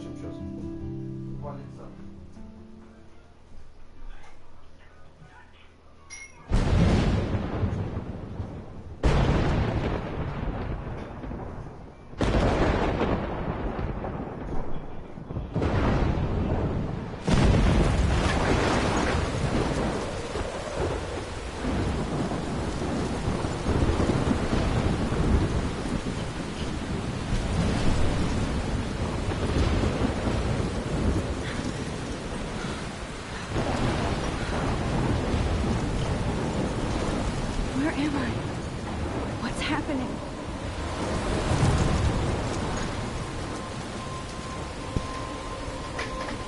чем сейчас. Два лица. Where am I? What's happening?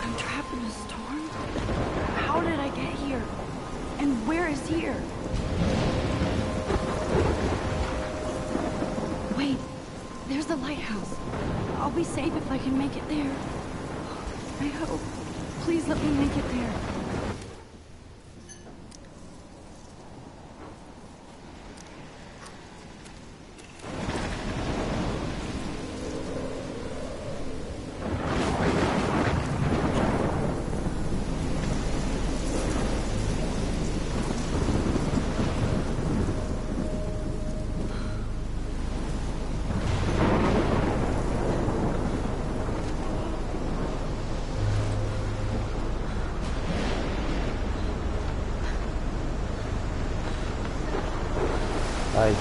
I'm trapped in a storm? How did I get here? And where is here? Wait, there's the lighthouse. I'll be safe if I can make it there. I hope. Please let me make it there. Ай.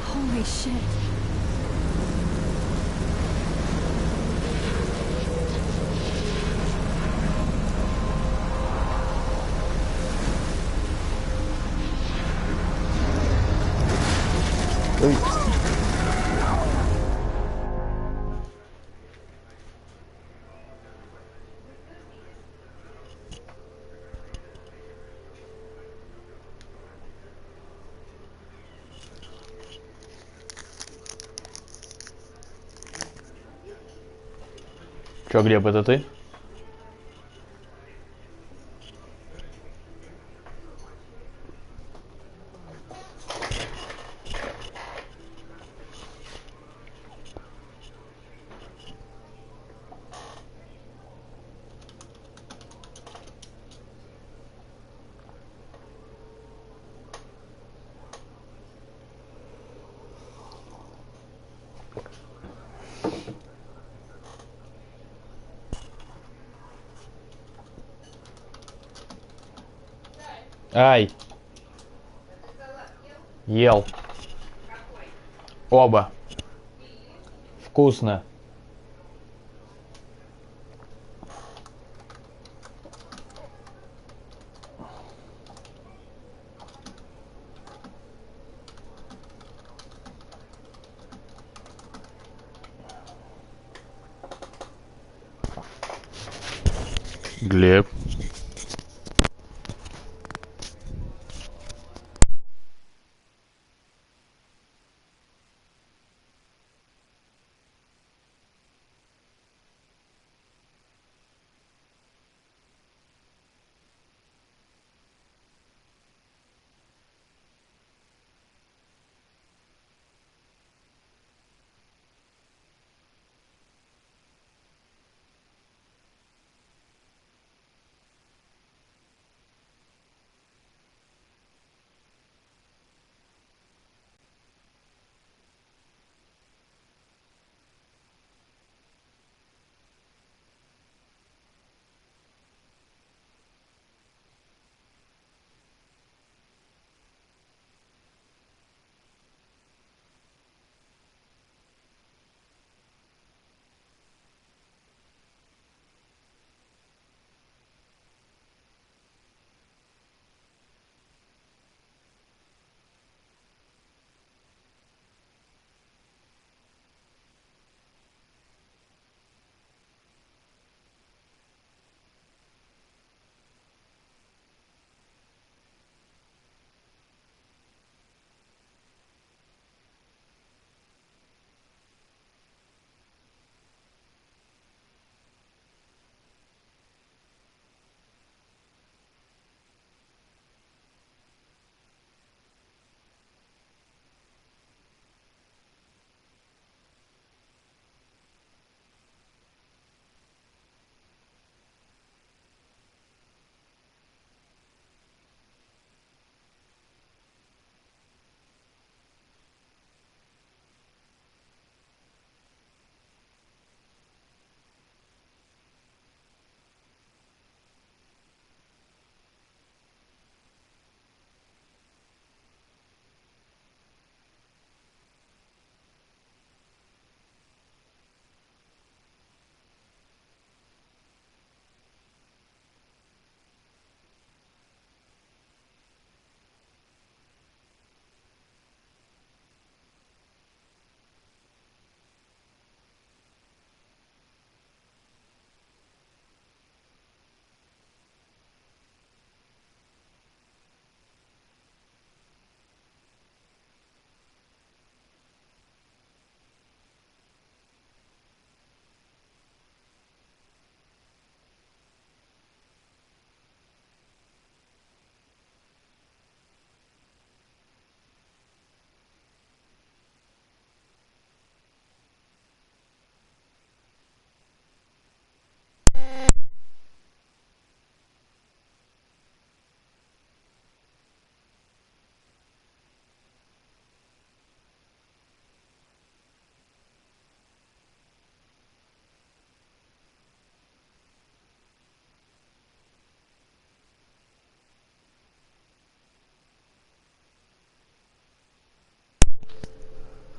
Holy shit. Ой. Чё, Глеб, это ты? Ай. Ел. Оба. Вкусно. Глеб.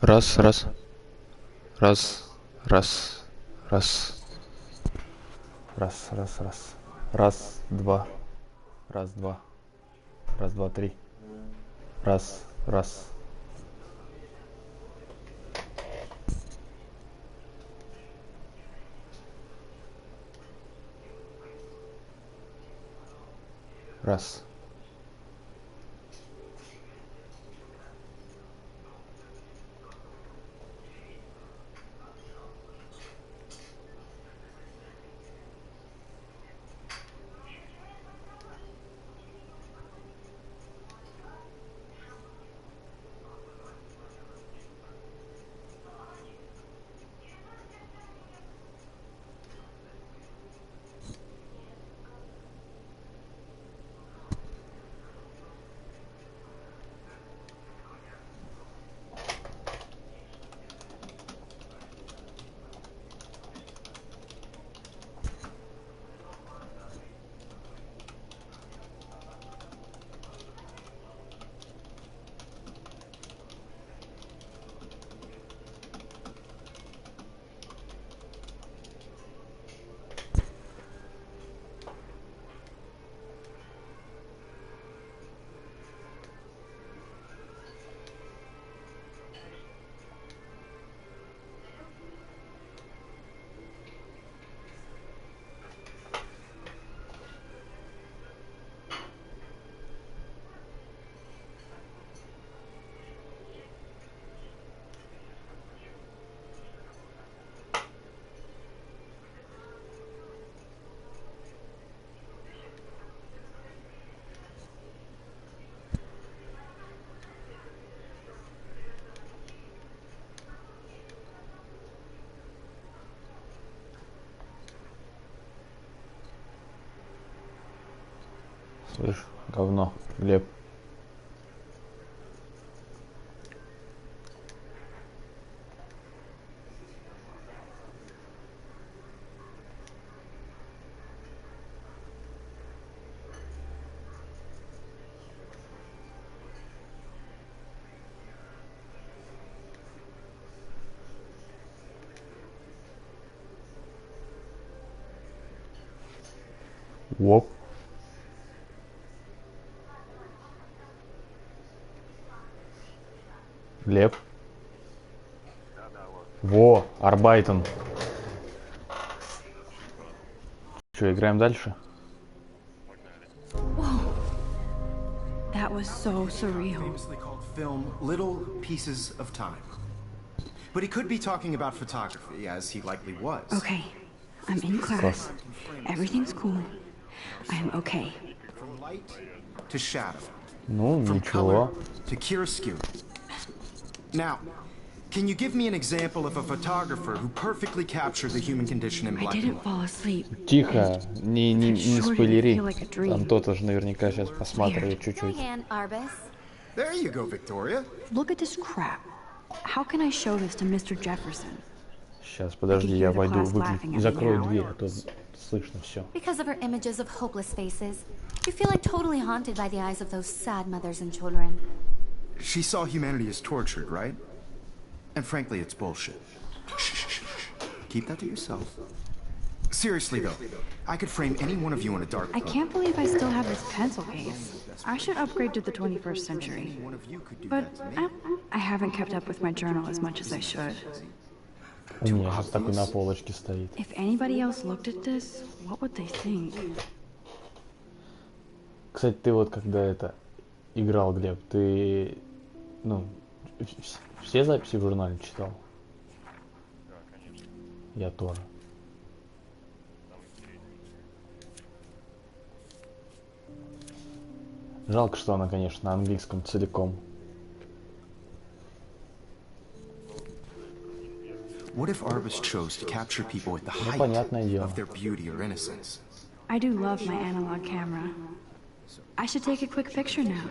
Раз, раз. Раз, раз, раз. Раз, раз, раз. Раз, два. Раз, два. Раз, два, три. Раз, раз. Раз. Слышь, говно, Глеб. Воп. Глеб. Во, Арбайтон. Что, играем дальше? That was so surreal. Famously called film Little Pieces of Time. But he could be talking about photography, as he likely was. Okay, I'm in class. Everything's cool. I am okay. From light to shadow. Ну, From color ничего. to chiaroscuro. Now, can you give me an example of a photographer who perfectly captured the human condition in I black and didn't white? fall asleep. Тихо, не Sure спойлери. didn't feel like a dream. Там тот же наверняка сейчас посматривает чуть-чуть. Diane Arbus. There you go, Victoria. Look at this crap. How can I show this to Mr. Jefferson? Сейчас, подожди, я войду, закрою дверь, а то слышно все. Because of her images of hopeless faces, you're feeling totally haunted by the eyes of those sad mothers and children. She saw humanity as tortured, right? And frankly, it's bullshit. Shh. Keep that to yourself. Seriously, though, I could frame any one of you in a dark I photo. can't believe I still have this pencil case. I should upgrade to the 21st century. One of you could do But that to me. I haven't kept up with my journal as much as I should. У меня сейчас такой на полочке стоит. If anybody else looked at this, what would they think? Кстати, ты вот когда это играл, Глеб, ты, ну, все записи в журнале читал? Я тоже. Жалко, что она, конечно, на английском целиком. What if Arbus chose to capture people at the height понятное дело. of their beauty or innocence? I do love my analog camera. I should take a quick picture now.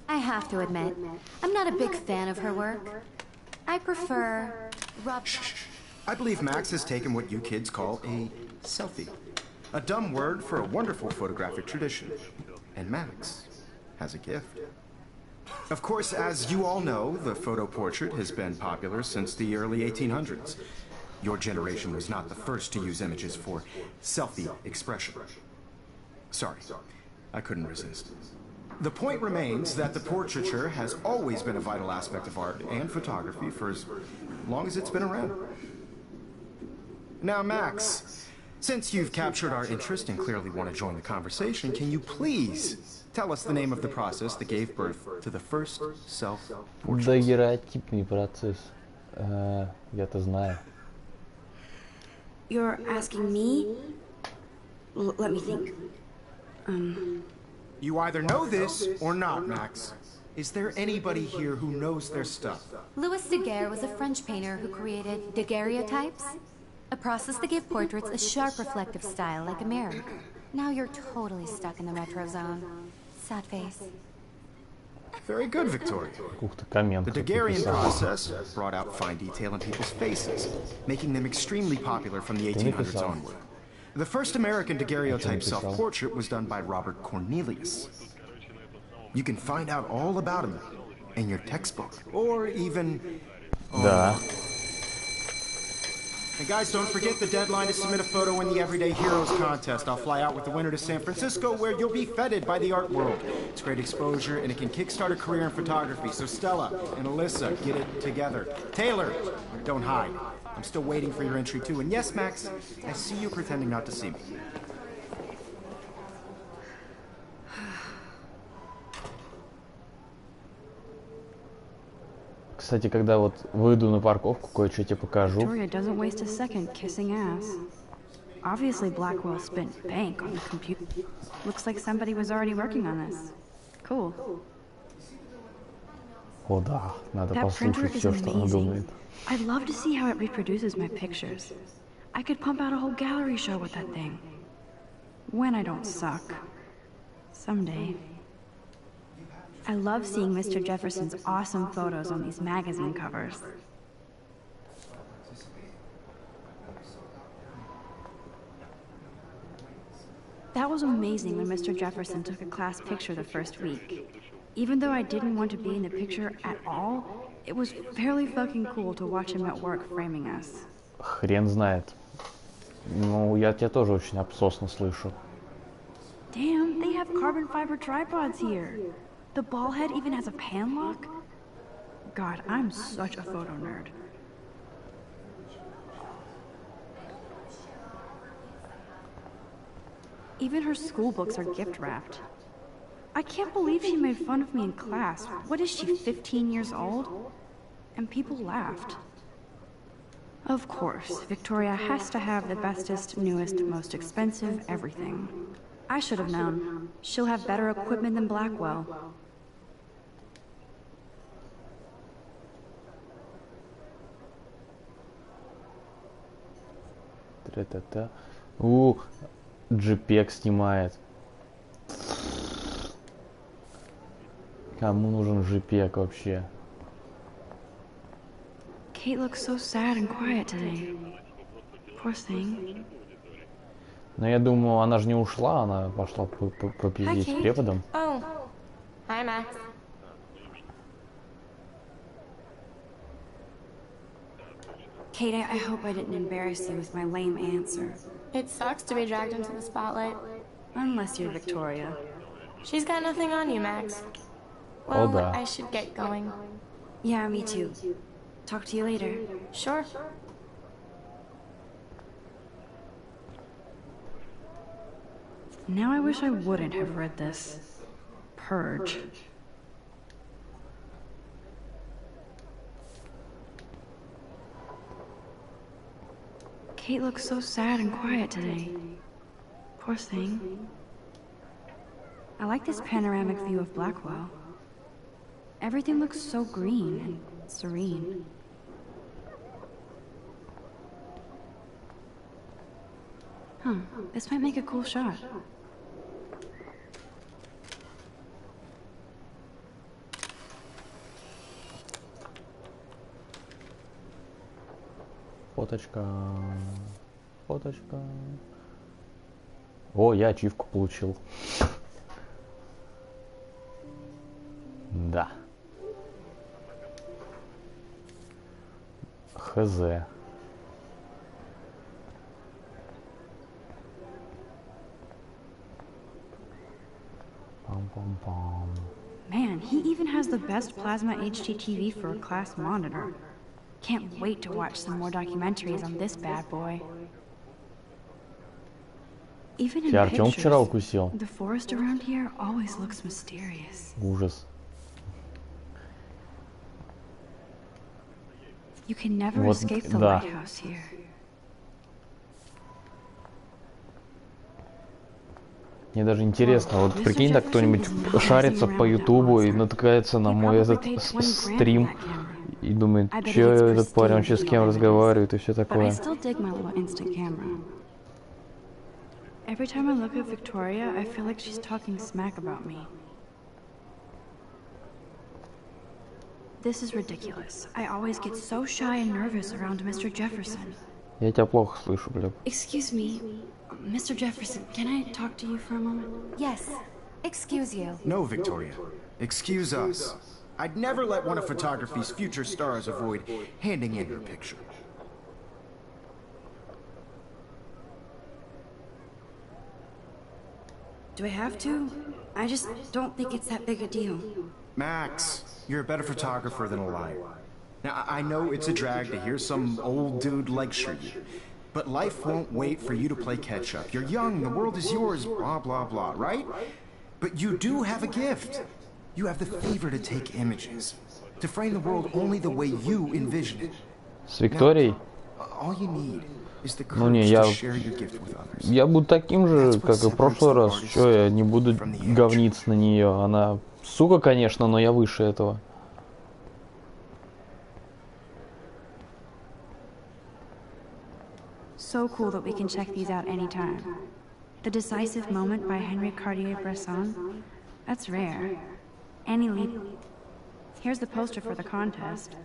I have to admit, I'm not a big fan of her work. I prefer I believe Max has taken what you kids call a selfie. A dumb word for a wonderful photographic tradition. And Max has a gift. Of course, as you all know, the photo portrait has been popular since the early 1800s. Your generation was not the first to use images for selfie expression. Sorry, I couldn't resist. The point remains that the portraiture has always been a vital aspect of art and photography for as long as it's been around. Now, Max, since you've captured our interest and clearly want to join the conversation, can you please tell us the name of the process that gave birth to the first self-portrait? Дагеротипный процесс. Я-то знаю. You're asking me? Let me think. You either know this or not, Max. Is there anybody here who knows their stuff? Louis Daguerre was a French painter who created daguerreotypes, a process that gave portraits a sharp reflective style like a mirror. Now you're totally stuck in the retro zone. Sad face. Very good, Victoria. Ух ты, коммент. The Daguerrean process brought out fine detail in people's faces, making them extremely popular from the 1800s onward. The first American daguerreotype self-portrait was done by Robert Cornelius. You can find out all about him in your textbook, or even... Да. And guys, don't forget the deadline to submit a photo in the Everyday Heroes contest. I'll fly out with the winner to San Francisco, where you'll be feted by the art world. It's great exposure, and it can kickstart a career in photography. So Stella and Alyssa, get it together. Taylor, don't hide. I'm still waiting for your entry, too. And yes, Max, I see you pretending not to see me. Кстати, когда вот выйду на парковку, кое-что тебе покажу. Victoria doesn't waste a second kissing ass. Obviously, Blackwell spent bank on the computer. Looks like somebody was already working on this. Cool. О да, надо That printer послушать is все, что она думает. amazing. I'd love to see how it reproduces my pictures. I could pump out a whole gallery show with that thing. When I don't suck. Someday. I love seeing Mr. Jefferson's awesome photos on these magazine covers. That was amazing when Mr. Jefferson took a class picture the first week. Even though I didn't want to be in the picture at all, it was fairly fucking cool to watch him at work framing us. Хрен знает. Ну, я тебя тоже очень обсосно слышу. Damn, they have carbon fiber tripods here. The ball head even has a pan lock? God, I'm such a photo nerd. Even her school books are gift wrapped. I can't believe she made fun of me in class. What is she, 15 years old? And people laughed. Of course, Victoria has to have the bestest, newest, most expensive everything. I should have known. She'll have better equipment than Blackwell. Та-та-та. JPEG снимает. Кому нужен JPEG вообще? Kate looks so sad and quiet today. Poor thing. Но я думаю, она же не ушла, она пошла попиздить с преподом. Oh. Hi, Max. Kate, I hope I didn't embarrass you with my lame answer. It sucks to be dragged into the spotlight. Unless you're Victoria. She's got nothing on you, Max. Well, да. I should get going. Yeah, me too. Talk to you later. Sure. Now I wish I wouldn't have read this. Purge. Kate looks so sad and quiet today. Poor thing. I like this panoramic view of Blackwell. Everything looks so green and serene. Huh, this might make a cool shot. Фоточка. Фоточка. О, я ачивку получил. Да. Хз. Пам-пам-пам. Man, he even has the best plasma HD TV for a class monitor. Can't wait to watch some more documentaries on this bad boy. Even in Тебя Артём вчера pictures, укусил? the forest around here always looks mysterious. Ужас. You can never Вот, escape the да. lighthouse here. Мне даже интересно, вот прикинь, так кто-нибудь шарится по Ютубу и натыкается на мой этот стрим и думает, чё этот парень вообще с кем разговаривает и все But I такое. still dig my little instant camera. Every time I look at Victoria, I feel like she's talking smack about me. This is ridiculous. I always get so shy and nervous around Mr. Jefferson. Я тебя плохо слышу, Глеб. Excuse me, Mr. Jefferson, can I talk to you for a moment? Yes. Excuse you. No, Victoria. Excuse us. I'd never let one of photography's future stars avoid handing in her picture. Do I have to? I just don't think it's that big a deal. Max, you're a better photographer than a liar. Now, I know it's a drag to hear some old dude lecture you, but life won't wait for you to play catch-up. You're young, the world is yours, blah, blah, blah, right? But you do have a gift. You have the favor to take images, to frame the world only the way you envision it. С Викторией? All you need is the Ну не, courage я... to share your gift with others. Я буду таким же, как и в прошлый раз. Чё, я не буду говниться на нее. Она сука, конечно, но я выше этого. So cool that we can check these out anytime. The Decisive Moment by Henry Cartier-Bresson? That's rare. Annie Lee. Here's the poster for the contest.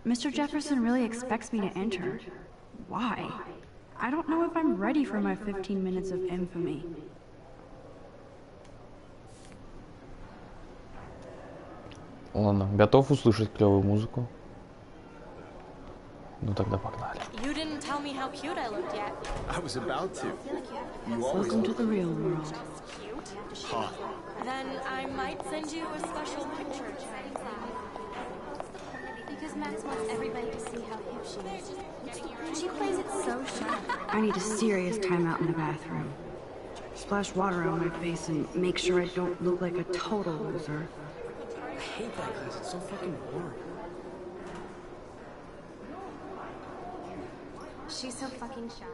Mr. Jefferson really expects me to enter. Why? I don't know if I'm ready for my 15 minutes of infamy. Ладно, готов услышать клевую музыку? Ну тогда погнали. You didn't tell me how cute I looked yet. I was about to. You always Welcome to the real world. Cute? hot. Then I might send you a special picture. Because Max wants everybody to see how hip she is. She plays it so sharp. I need a serious timeout in the bathroom. Splash water on my face and make sure I don't look like a total loser. I hate that class. It's so fucking boring. She's so fucking shy.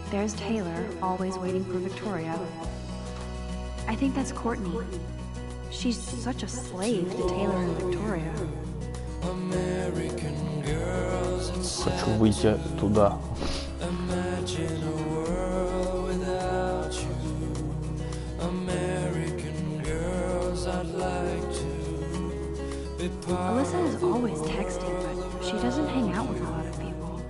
There's Taylor, always waiting for Victoria. I think that's Courtney. She's such a slave to Taylor and Victoria. Хочу выйти туда. Alyssa is always texting, but she doesn't hang out with a lot of people.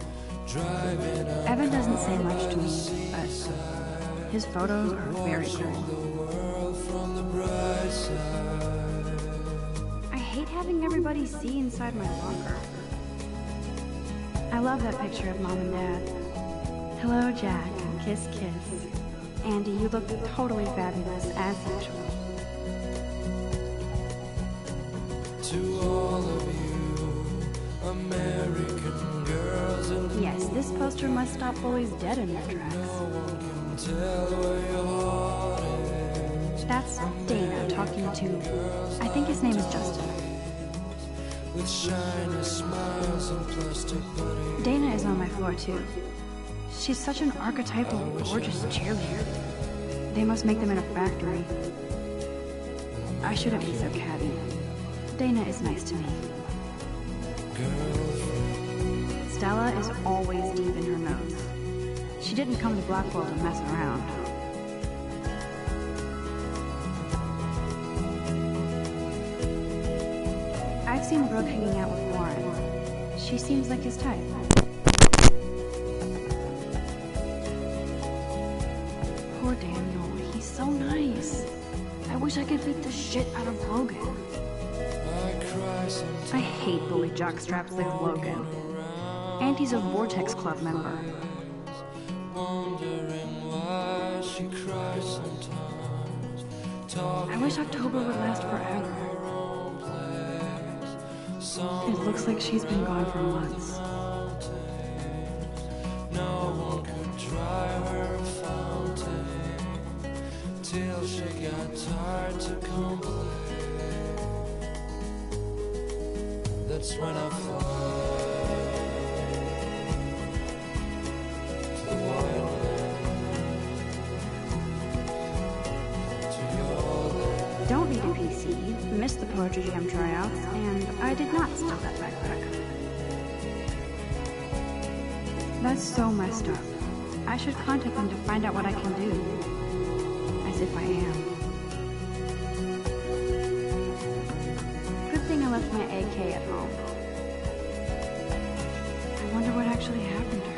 Evan doesn't say much to me, but his photos are very cool. I hate having everybody see inside my locker. I love that picture of Mom and Dad. Hello, Jack. Kiss, kiss. Andy, you look totally fabulous, as usual. Yes, this poster must stop bullies dead in their tracks. That's Dana talking to... I think his name is Justin. Dana is on my floor, too. She's such an archetypal, gorgeous cheerleader. They must make them in a factory. I shouldn't be so catty. Dana is nice to me. Stella is always deep in her notes. She didn't come to Blackwell to mess around. I've seen Brooke hanging out with Warren. She seems like his type. Poor Daniel, he's so nice. I wish I could beat the shit out of Logan. I hate bully jockstraps like Logan. And he's a Vortex Club member. I wish October would last forever. It looks like she's been gone for months. No one could dry her fountain till she got tired to complain. That's when I fly to the white land, to your land. Don't need a PC. Missed the Poetry Jam tryouts, and I did not steal that backpack. That's so messed up. I should contact them to find out what I can do. As if I am. Good thing I left my AK at home. I wonder what actually happened to her.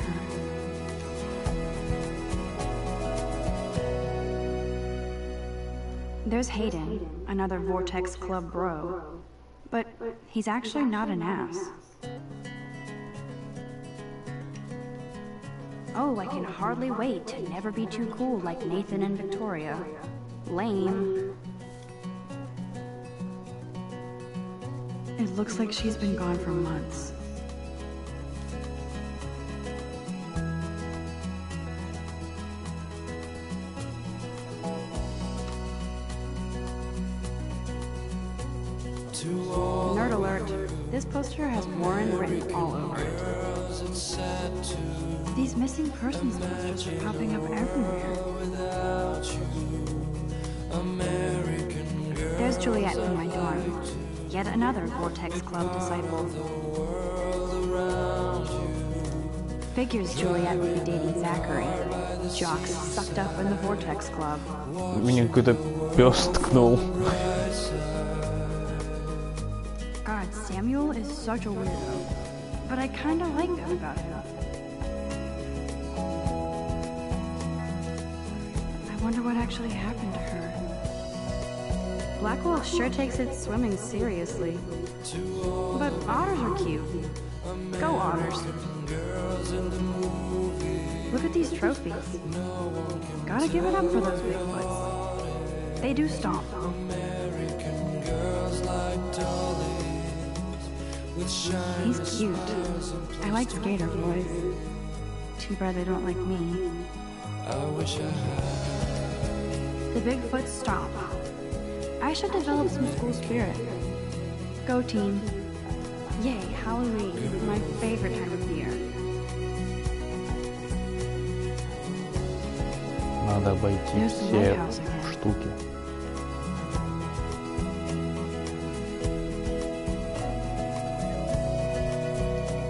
There's Hayden, another Vortex Club bro. But he's actually not an ass. Oh, I can hardly wait to never be too cool like Nathan and Victoria. Lame. It looks like she's been gone for months. Nerd alert. This poster has Warren written all over it. These missing persons posters are popping up everywhere. There's Juliet from my dorm. Yet another Vortex Club disciple. Figures Juliet would be dating Zachary. Jocks sucked up in the Vortex Club. Меня какой-то пёс ткнул. God, Samuel is such a weirdo. But I kinda like that about him. I wonder what actually happened to her. Blackwell sure takes its swimming seriously. But otters are cute. Go otters. Look at these trophies. Gotta give it up for those Bigfoots. They do stomp. He's cute. I like skater boys. Too bad they don't like me. The Bigfoots stomp. I should develop some school spirit. Go team. Yay, Halloween, my favorite time of year. Надо обойти все штуки.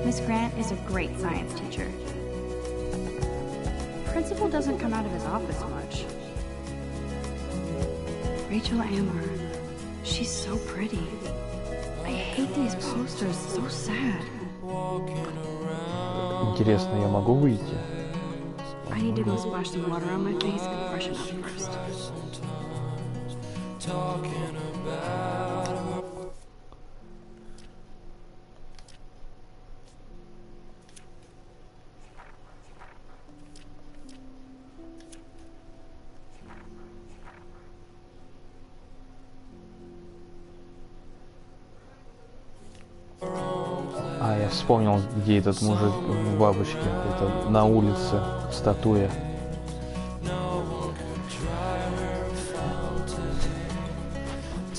Miss Grant is a great science teacher. Principal doesn't come out of his office much. Rachel Amber. She's so pretty. I hate these posters, so sad. Интересно, я могу выйти? I need to go splash some water on my face and freshen up first. А, я вспомнил, где этот мужик в бабочке. Это на улице, статуя.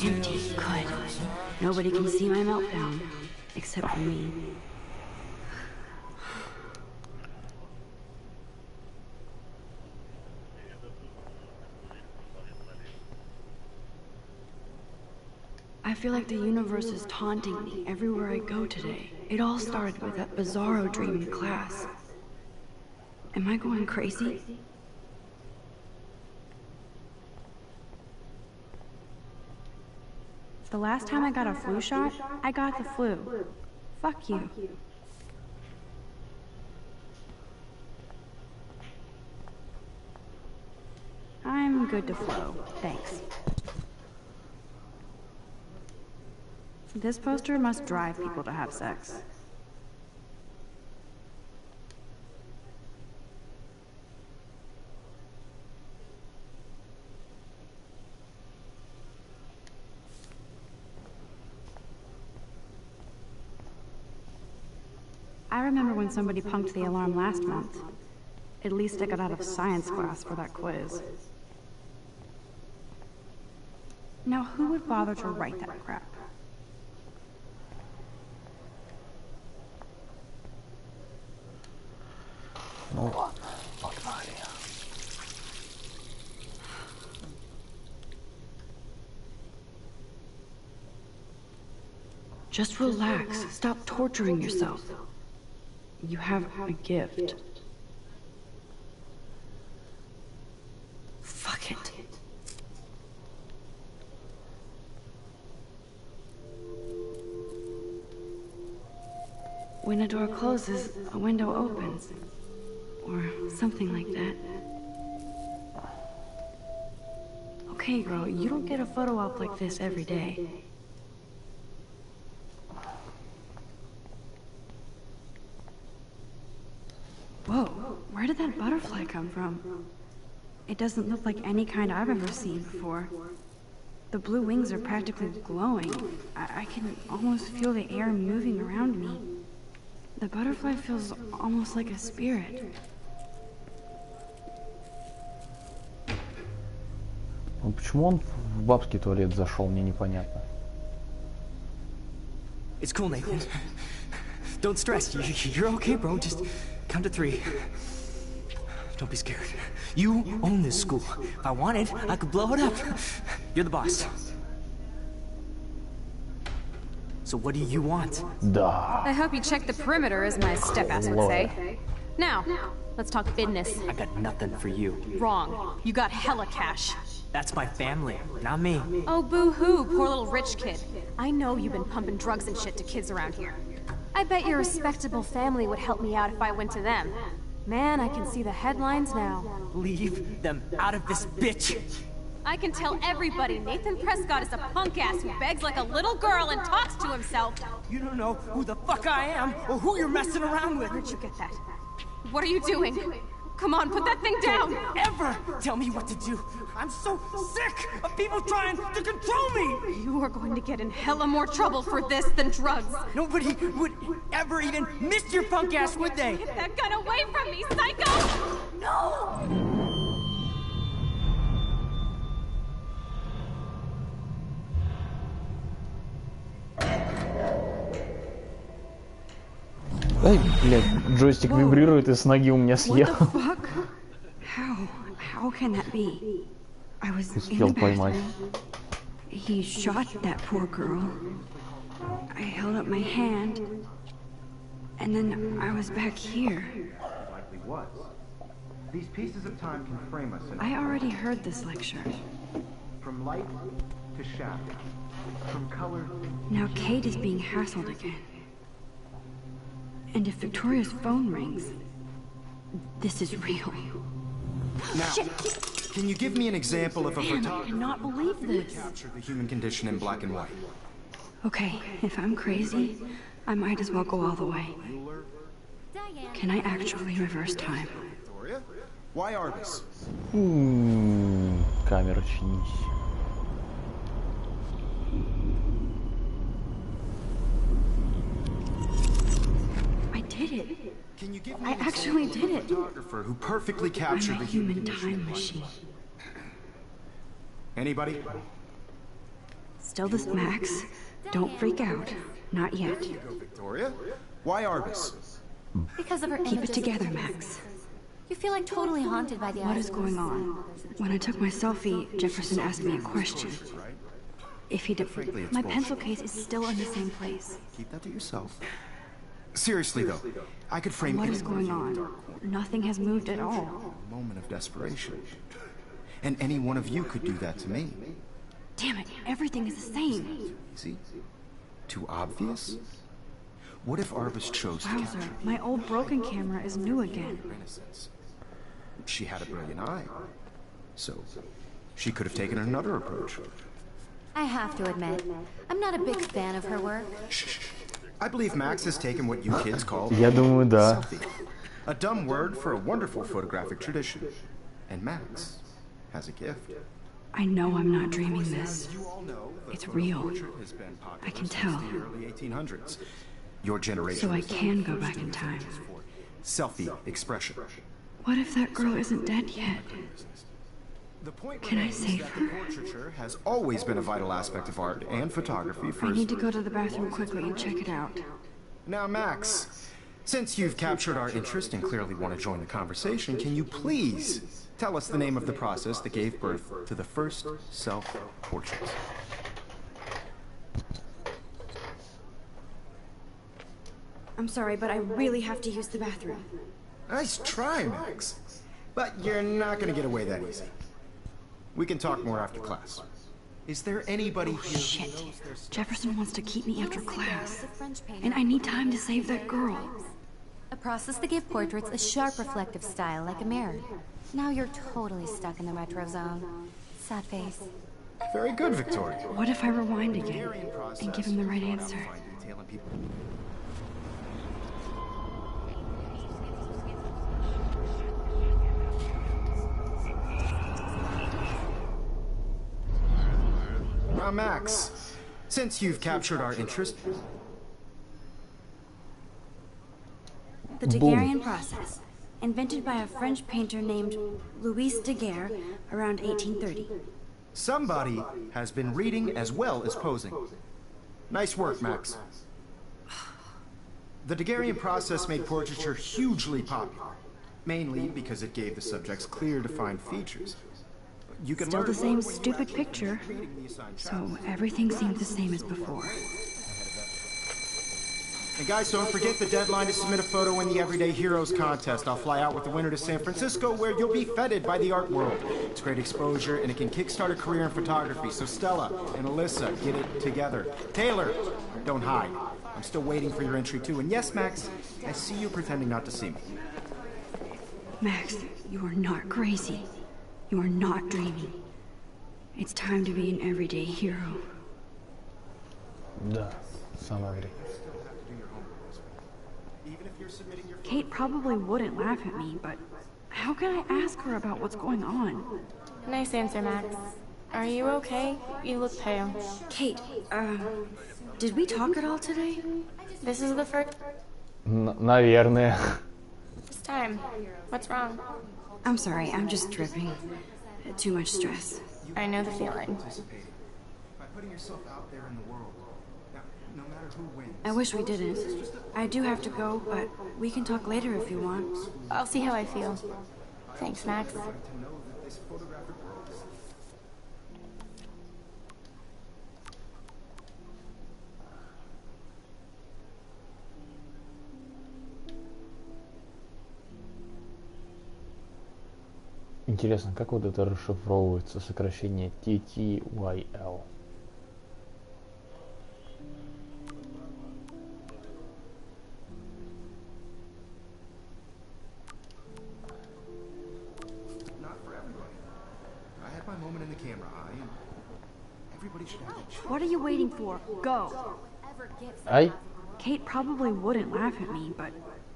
Empty. Good. Nobody can see my meltdown, except for me. I feel like the universe is taunting me everywhere I go today. It all started with that bizarro dream in class. Am I going crazy? The last time I got a flu shot, I got the flu. Fuck you. I'm good to flow, thanks. This poster must drive people to have sex. I remember when somebody punked the alarm last month. At least I got out of science class for that quiz. Now, who would bother to write that crap? Ну ладно, погнали. Just relax. Stop torturing yourself. You have a gift. Fuck it. When a door closes, a window opens. Or something like that. Okay, girl, you don't get a photo op like this every day. Whoa, where did that butterfly come from? It doesn't look like any kind I've ever seen before. The blue wings are practically glowing. I can almost feel the air moving around me. The butterfly feels almost like a spirit. Ну почему он в бабский туалет зашел, мне непонятно. It's cool, Nathan. Don't stress. You're okay, bro. Just count to 3. Don't be scared. You own this school. If I wanted, I could blow it up. You're the boss. So what do you want? Да. I hope you check the perimeter, as my step-ass would say. Now, let's talk business. I got nothing for you. Wrong. You got hella cash. That's my family, not me. Oh, boo-hoo, poor little rich kid. I know you've been pumping drugs and shit to kids around here. I bet your respectable family would help me out if I went to them. Man, I can see the headlines now. Leave them out of this bitch! I can tell everybody Nathan Prescott is a punk ass who begs like a little girl and talks to himself. You don't know who the fuck I am or who you're messing around with. Where'd you get that? What are you doing? Come on, put that thing down! Don't ever tell me what to do! I'm so sick of people trying to control me! You are going to get in hella more trouble for this than drugs. Nobody would ever even miss your punk ass, would they? Get that gun away from me, psycho! No! Ай, блядь, джойстик вибрирует и с ноги у меня What the съехал. fuck? How can that be? I was in the Успел поймать. bathroom. He shot that poor girl. I held up my hand, and then I was back here. Likely was. These pieces of time can frame us in I already heard this lecture. from light to shadow, from color. Now Kate is being hassled again. And if Victoria's phone rings, this is real. Now, can you give me an example of a Man, I photographer cannot believe who this. captured the human condition in black and white? Okay, if I'm crazy, I might as well go all the way. Can I actually reverse time? Victoria? Why Arbus? Камера, чинись. I did it. Can you give me I an actually example did of it. a photographer who perfectly I'm captured a the human human condition in time black and machine. white? Anybody? Still this Max. Don't freak out. Not yet. Go, Victoria. Why Arbus? Because of her Keep it images. together, Max. You feel like totally haunted by the What eyes is of going this. on? When I took my selfie, Jefferson asked me a question. If he did, Frankly, it's my bullshit. pencil case is still in the same place. Keep that to yourself. Seriously though, I could frame What is anyone going in a on? dark corner, Nothing has moved at all. a moment of desperation. And any one of you could do that to me. Damn it, everything is the same. Easy? Too obvious? What if Arbus chose to Wowzer, capture my old broken camera is new again. her innocence? She had a brilliant eye. So, she could have taken another approach. I have to admit, I'm not a big fan of her work. Shh. I believe Max has taken what you kids call Я думаю, да. selfie. A dumb word for a wonderful photographic tradition. And Max has a gift. I know I'm not dreaming this. You all know the It's photo real. portrait has been popular I can since tell. the early 1800s. Your generation So I was the can go first back to in use time. images for selfie expression. What if that girl isn't dead yet? The point Can I remains save that her? the portraiture has always been a vital aspect of art and photography for I need to go to the bathroom quickly and check it out. Now, Max, since you've captured our interest and clearly want to join the conversation, can you please tell us the name of the process that gave birth to the first self-portraits? I'm sorry, but I really have to use the bathroom. Nice try, Max. But you're not going to get away that easy. We can talk more after class. Is there anybody here Shit. who knows their stuff? Jefferson wants to keep me after class. The French painter. And I need time to save that girl. A process that gave portraits a sharp reflective style like a mirror. Now you're totally stuck in the retro zone. Sad face. Very good, Victoria. What if I rewind again and give him the right answer? Fine detail in people. Now, Max, since you've captured our interest, The Daguerrean process, invented by a French painter named Louis Daguerre around 1830. somebody has been reading as well as posing. Nice work, Max. The Daguerrean process made portraiture hugely popular, mainly because it gave the subjects clear, defined features. You can Still learn the same more when you stupid actually picture, reading the assigned so chapters. everything seems the same as before. And guys, don't forget the deadline to submit a photo in the Everyday Heroes contest. I'll fly out with the winner to San Francisco, where you'll be feted by the art world. It's great exposure, and it can kickstart a career in photography. So Stella and Alyssa, get it together. Taylor, don't hide. I'm still waiting for your entry too. And yes, Max, I see you pretending not to see me. Max, you are not crazy. You are not dreaming. It's time to be an everyday hero. Да, самое время. Even if you're submitting your Kate probably wouldn't laugh at me, but how can I ask her about what's going on? Nice answer, Max. Are you okay? You look pale. Kate, did we talk at all today? This is the first Наверное. time. What's wrong? I'm sorry, I'm just dripping. Too much stress. I know the feeling. participating by putting yourself out there in the world. Now, no matter who wins. I wish we didn't. I do have to go, but we can talk later if you want. I'll see how I feel. Thanks, Max. To know that this photographic world is Интересно, как вот это расшифровывается, сокращение TTYL? not for everybody. I had my moment in the camera eye, and everybody should have that chance. What are you waiting for? Go. Ай! Kate probably wouldn't laugh at me, but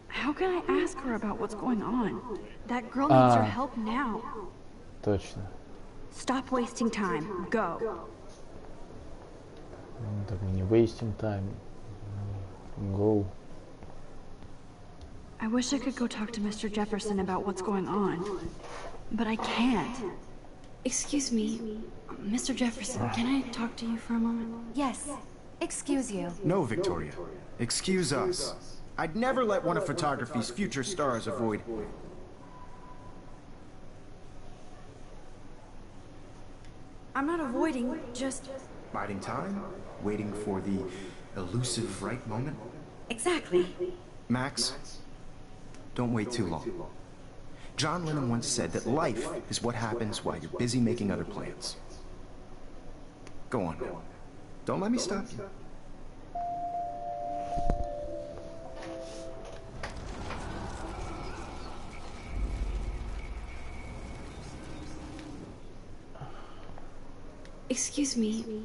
how can I ask her about what's going on? That girl needs your help now. Точно. Stop wasting time. Go. Так, не wasting time. Go. I wish I could go talk to Mr. Jefferson about what's going on, but I can't. Excuse me, Mr. Jefferson, can I talk to you for a moment? Yes. Excuse you. No, Victoria. Excuse us. I'd never let one of photography's future stars avoid. I'm not avoiding, just... Biding time? Waiting for the elusive right moment? Exactly. Max, don't wait too long. John Lennon once said that life is what happens while you're busy making other plans. Go on now. Don't let me stop you. Excuse me.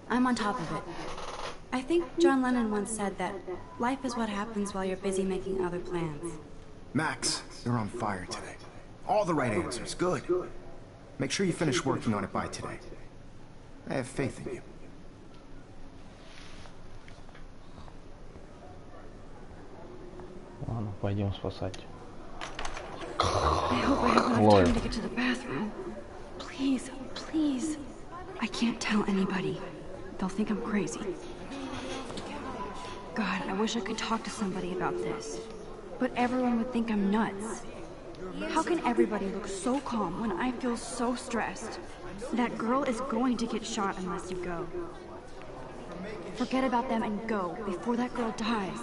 I'm on top of it. I think John Lennon once said that life is what happens while you're busy making other plans. Max, you're on fire today. All the right answers. Good. Make sure you finish working on it by today. I have faith in you. Ладно, пойдем спасать. I hope I have enough time to get to the bathroom. Please, please. I can't tell anybody. They'll think I'm crazy. God, I wish I could talk to somebody about this. But everyone would think I'm nuts. How can everybody look so calm when I feel so stressed? That girl is going to get shot unless you go. Forget about them and go before that girl dies.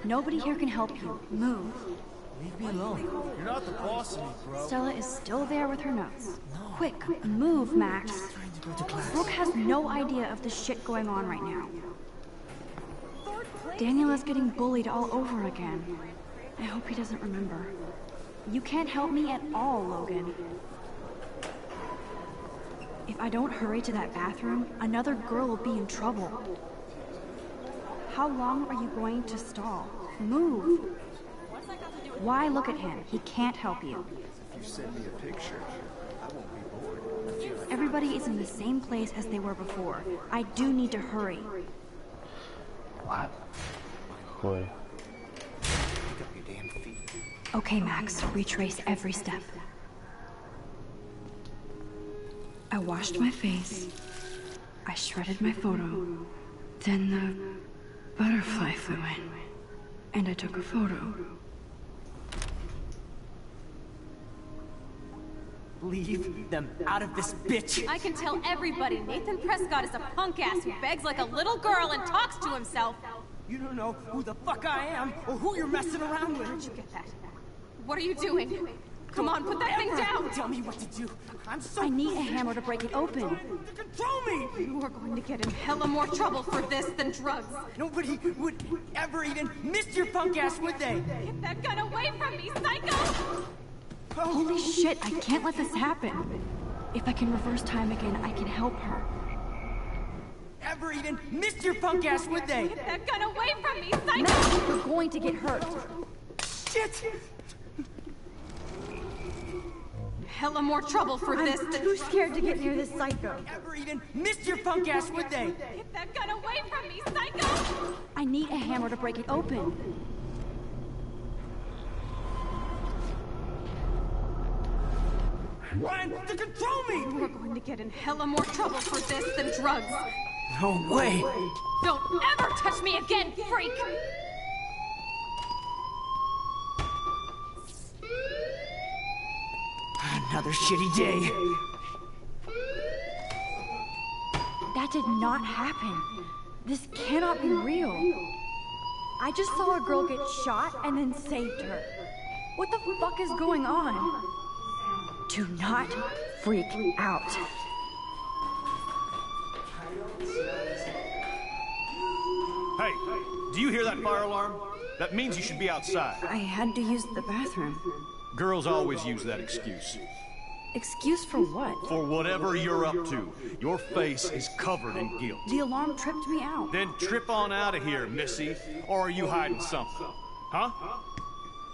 Nobody here can help you. Move. Leave me alone. You're not the boss of me, bro. Stella is still there with her notes. Quick, move, Max. Brooke has no idea of the shit going on right now. Daniel is getting bullied all over again. I hope he doesn't remember. You can't help me at all, Logan. If I don't hurry to that bathroom, another girl will be in trouble. How long are you going to stall? Move! Why look at him? He can't help you. If you send me a picture, I won't be bored. Everybody is in the same place as they were before. I do need to hurry. What? Boy. Pick up your damn feet. Okay, Max, retrace every step. I washed my face. I shredded my photo. Then the butterfly flew in. And I took a photo. Leave them out of this bitch! I can tell everybody Nathan Prescott is a punk ass who begs like a little girl and talks to himself. You don't know who the fuck I am or who you're messing around with. Where'd you get that? What are you doing? Come on, put that thing down! Tell me what to do. I'm so... I need a hammer to break it open. Control me! You are going to get in hella more trouble for this than drugs. Nobody would ever even miss your punk ass, would they? Get that gun away from me, psycho! Holy shit, I can't let this happen. If I can reverse time again, I can help her. Ever even miss your punk ass, would they? Get that gun away from me, psycho! Max, you're going to get hurt. Shit! Hella more trouble for this I'm than too scared to get near this psycho. Ever even miss your punk ass, would they? Get that gun away from me, psycho! I need a hammer to break it open. Ryan, to control me! You are going to get in hella more trouble for this than drugs. No way! Don't ever touch me again, freak! Another shitty day. That did not happen. This cannot be real. I just saw a girl get shot and then saved her. What the fuck is going on? Do not freak out. Hey, do you hear that fire alarm? That means you should be outside. I had to use the bathroom. Girls always use that excuse. Excuse for what? For whatever you're up to, your face is covered in guilt. The alarm tripped me out. Then trip on out of here, Missy. Or are you hiding something? Huh?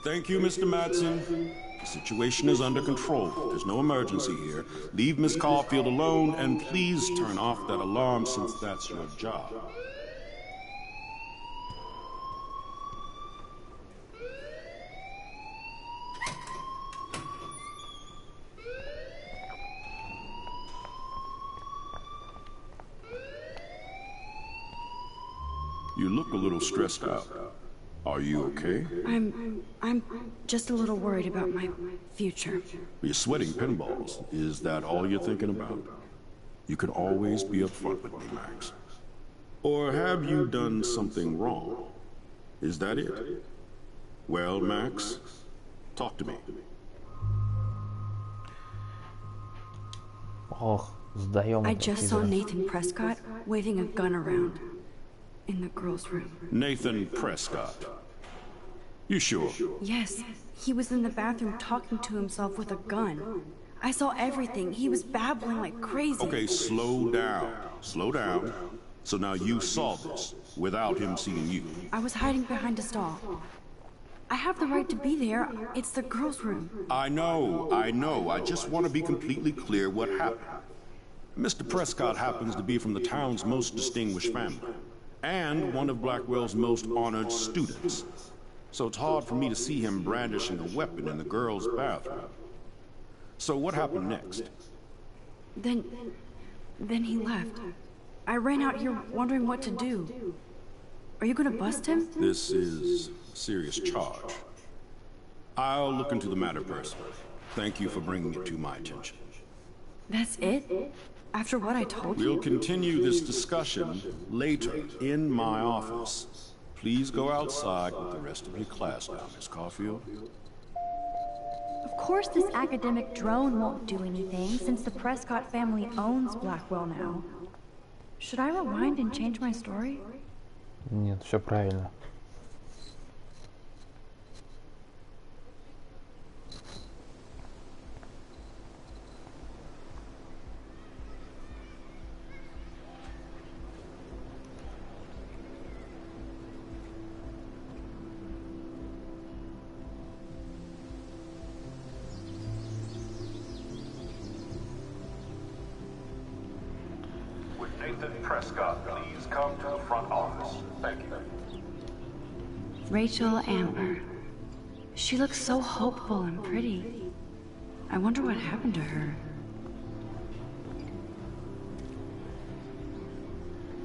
Thank you, Mr. Madsen. The situation is under control. There's no emergency here. Leave Miss Caulfield alone, and please turn off that alarm since that's your job. You look a little stressed out. Are you okay? I'm just a little worried about my future. You're sweating pinballs. Is that all you're thinking about? You can always be upfront with me, Max. Or have you done something wrong? Is that it? Well, Max, talk to me. Ох, сдаем I этого just saw пидора. Nathan Prescott waving a gun around in the girls' room. Nathan Prescott. You sure? Yes, he was in the bathroom talking to himself with a gun. I saw everything. He was babbling like crazy. Okay, slow down. Slow down. So now you saw this without him seeing you. I was hiding behind a stall. I have the right to be there. It's the girls' room. I know. I just want to be completely clear what happened. Mr. Prescott happens to be from the town's most distinguished family, and one of Blackwell's most honored students. So it's hard for me to see him brandishing a weapon in the girls' bathroom. So what happened next? Then he left. I ran out here wondering what to do. Are you gonna bust him? This is a serious charge. I'll look into the matter personally. Thank you for bringing it to my attention. That's it? After what I told you? We'll continue this discussion later in my office. Please go outside with the rest of your class now, Miss Caulfield. Of course this academic drone won't do anything, since the Prescott family owns Blackwell now. Should I rewind and change my story? Нет, все правильно. Nathan Prescott, please come to the front office. Thank you. Rachel Amber. She looks so hopeful and pretty. I wonder what happened to her.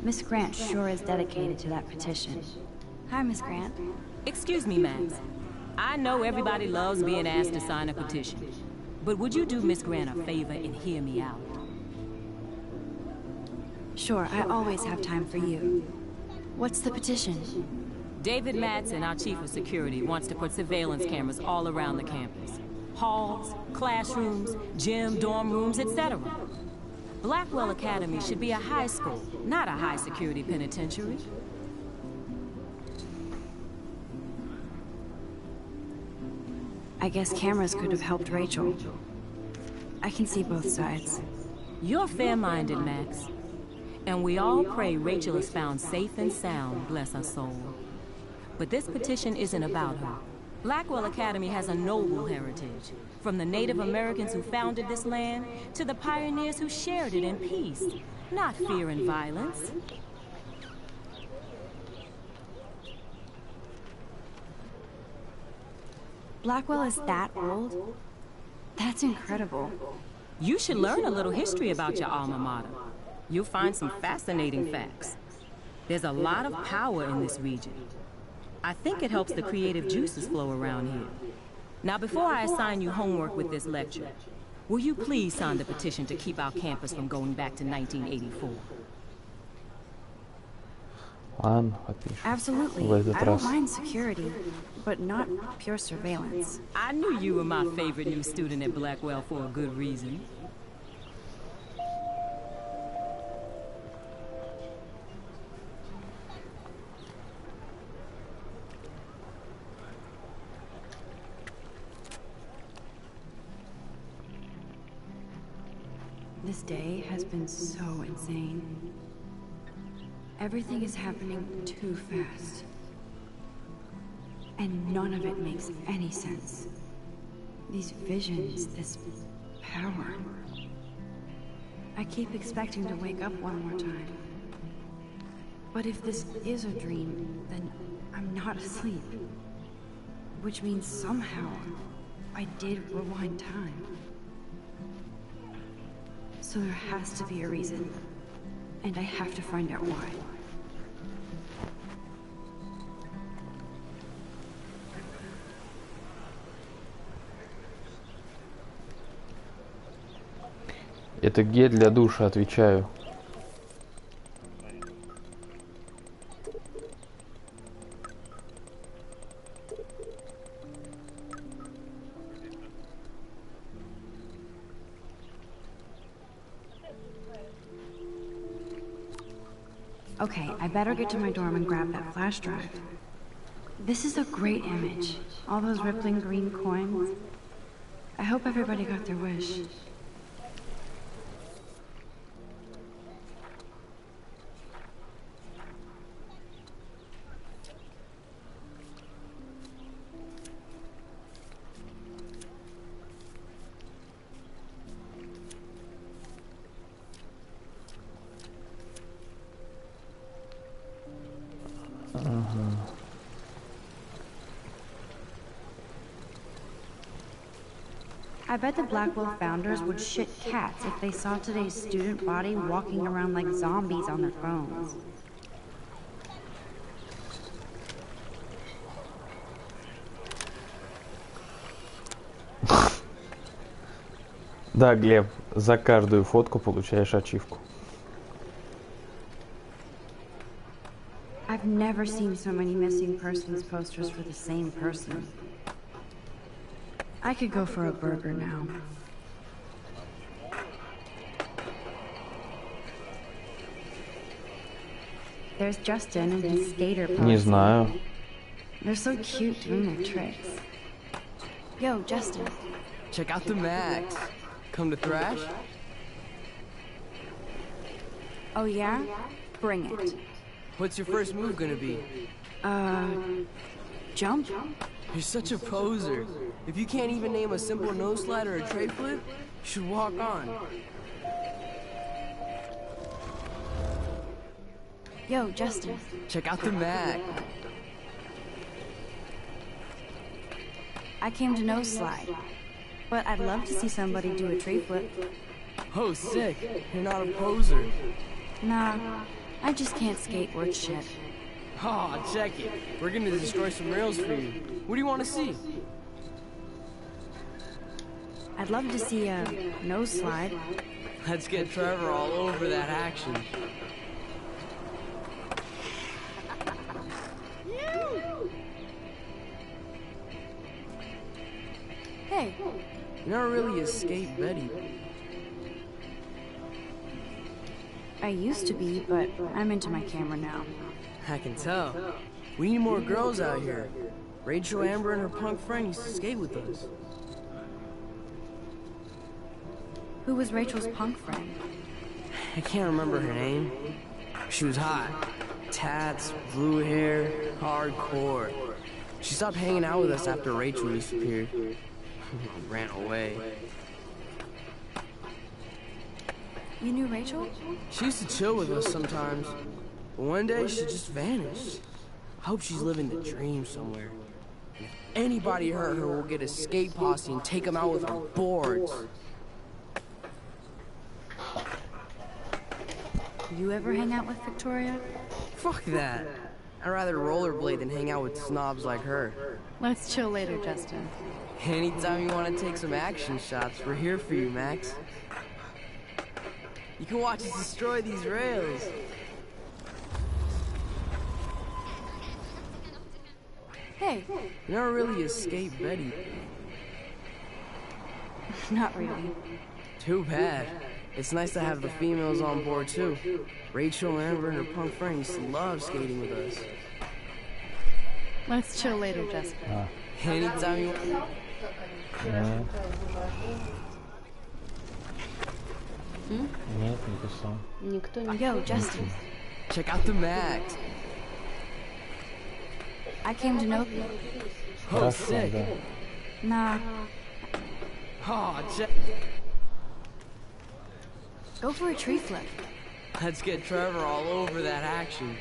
Miss Grant sure is dedicated to that petition. Hi, Miss Grant. Excuse me, Max. I know everybody loves being asked to sign a petition, but would you do Miss Grant a favor and hear me out? Sure, I always have time for you. What's the petition? David Madsen, our chief of security, wants to put surveillance cameras all around the campus. Halls, classrooms, gym, dorm rooms, etc. Blackwell Academy should be a high school, not a high-security penitentiary. I guess cameras could have helped Rachel. I can see both sides. You're fair-minded, Max. And we all pray Rachel is found safe and sound, bless her soul. But this petition isn't about her. Blackwell Academy has a noble heritage, from the Native Americans who founded this land to the pioneers who shared it in peace, not fear and violence. Blackwell is that old? That's incredible. You should learn a little history about your alma mater. You'll find some fascinating facts. There's a lot of power in this region. I think it helps the creative juices flow around here. Now, before I assign you homework with this lecture, will you please sign the petition to keep our campus from going back to 1984? Absolutely. I don't mind security, but not pure surveillance. I knew you were my favorite new student at Blackwell for a good reason. This day has been so insane. Everything is happening too fast. And none of it makes any sense. These visions, this power. I keep expecting to wake up one more time. But if this is a dream, then I'm not asleep. Which means somehow I did rewind time. So there has to be a reason. And I have to find out why. Это гель для душа, отвечаю. Okay, I better get to my dorm and grab that flash drive. This is a great image. All those rippling green coins. I hope everybody got their wish. I bet the Blackwell founders would shit cats if they saw today's student body walking around like zombies on their phones. Да, Глеб, за каждую фотку получаешь ачивку. I've never seen so many missing persons posters for the same person. I could go for a burger now. There's Justin and his skater pose. Не знаю. They're so cute doing their tricks. Yo, Justin. Check out the Max. Come to thrash? Oh yeah? Bring it. What's your first move gonna be? Jump? You're such a poser. If you can't even name a simple nose slide or a tray flip, you should walk on. Yo, Justin. Check out the Mac. I came to nose slide, but I'd love to see somebody do a tray flip. Oh, sick. You're not a poser. Nah, I just can't skate worth shit. Aw, check it. We're gonna destroy some rails for you. What do you want to see? I'd love to see a nose slide. Let's get Trevor all over that action. Hey. You're not really a skate Betty. I used to be, but I'm into my camera now. I can tell. We need more girls out here. Rachel, Amber, and her punk friend used to skate with us. Who was Rachel's punk friend? I can't remember her name. She was hot. Tats, blue hair, hardcore. She stopped hanging out with us after Rachel disappeared. Ran away. You knew Rachel? She used to chill with us sometimes. But one day, she just vanished. I hope she's living the dream somewhere. If anybody hurt her, we'll get a skate posse and take them out with our boards. You ever hang out with Victoria? Fuck that. I'd rather rollerblade than hang out with snobs like her. Let's chill later, Justin. Anytime you want to take some action shots, we're here for you, Max. You can watch us destroy these rails. Hey. You're not really a skate Betty. Not really. Too bad. It's nice to have the females on board, too. Rachel, Amber, and her punk friend used to love skating with us. Let's chill later, Justin. Anytime you... Нет, не писал. Никто не... Yo, Justin. Check out the Max. I came to know you. Oh, sick. Nah. Oh, check... Go for a tree flip. Let's get Trevor all over that action.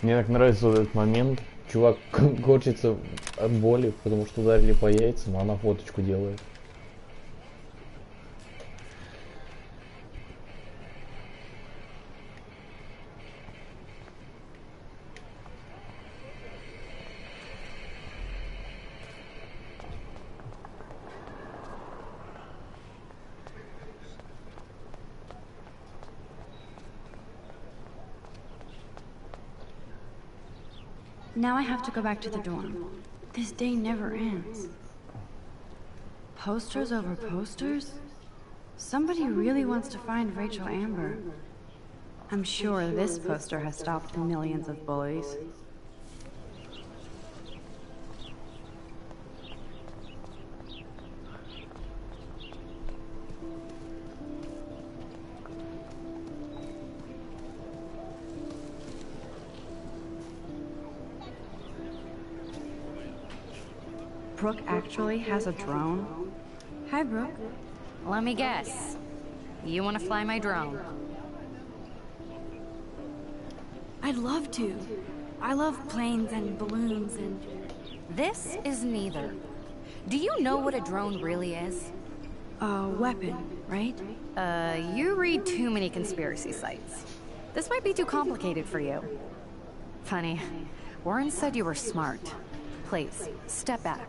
Мне так нравится вот этот момент. Чувак корчится от боли, потому что ударили по яйцам, а она фоточку делает. Now I have to go back to the dorm. This day never ends. Posters over posters? Somebody really wants to find Rachel Amber. I'm sure this poster has stopped millions of bullies. Brooke actually has a drone? Hi, Brooke. Let me guess. You want to fly my drone? I'd love to. I love planes and balloons and... This is neither. Do you know what a drone really is? A weapon, right? You read too many conspiracy sites. This might be too complicated for you. Funny. Warren said you were smart. Please, step back.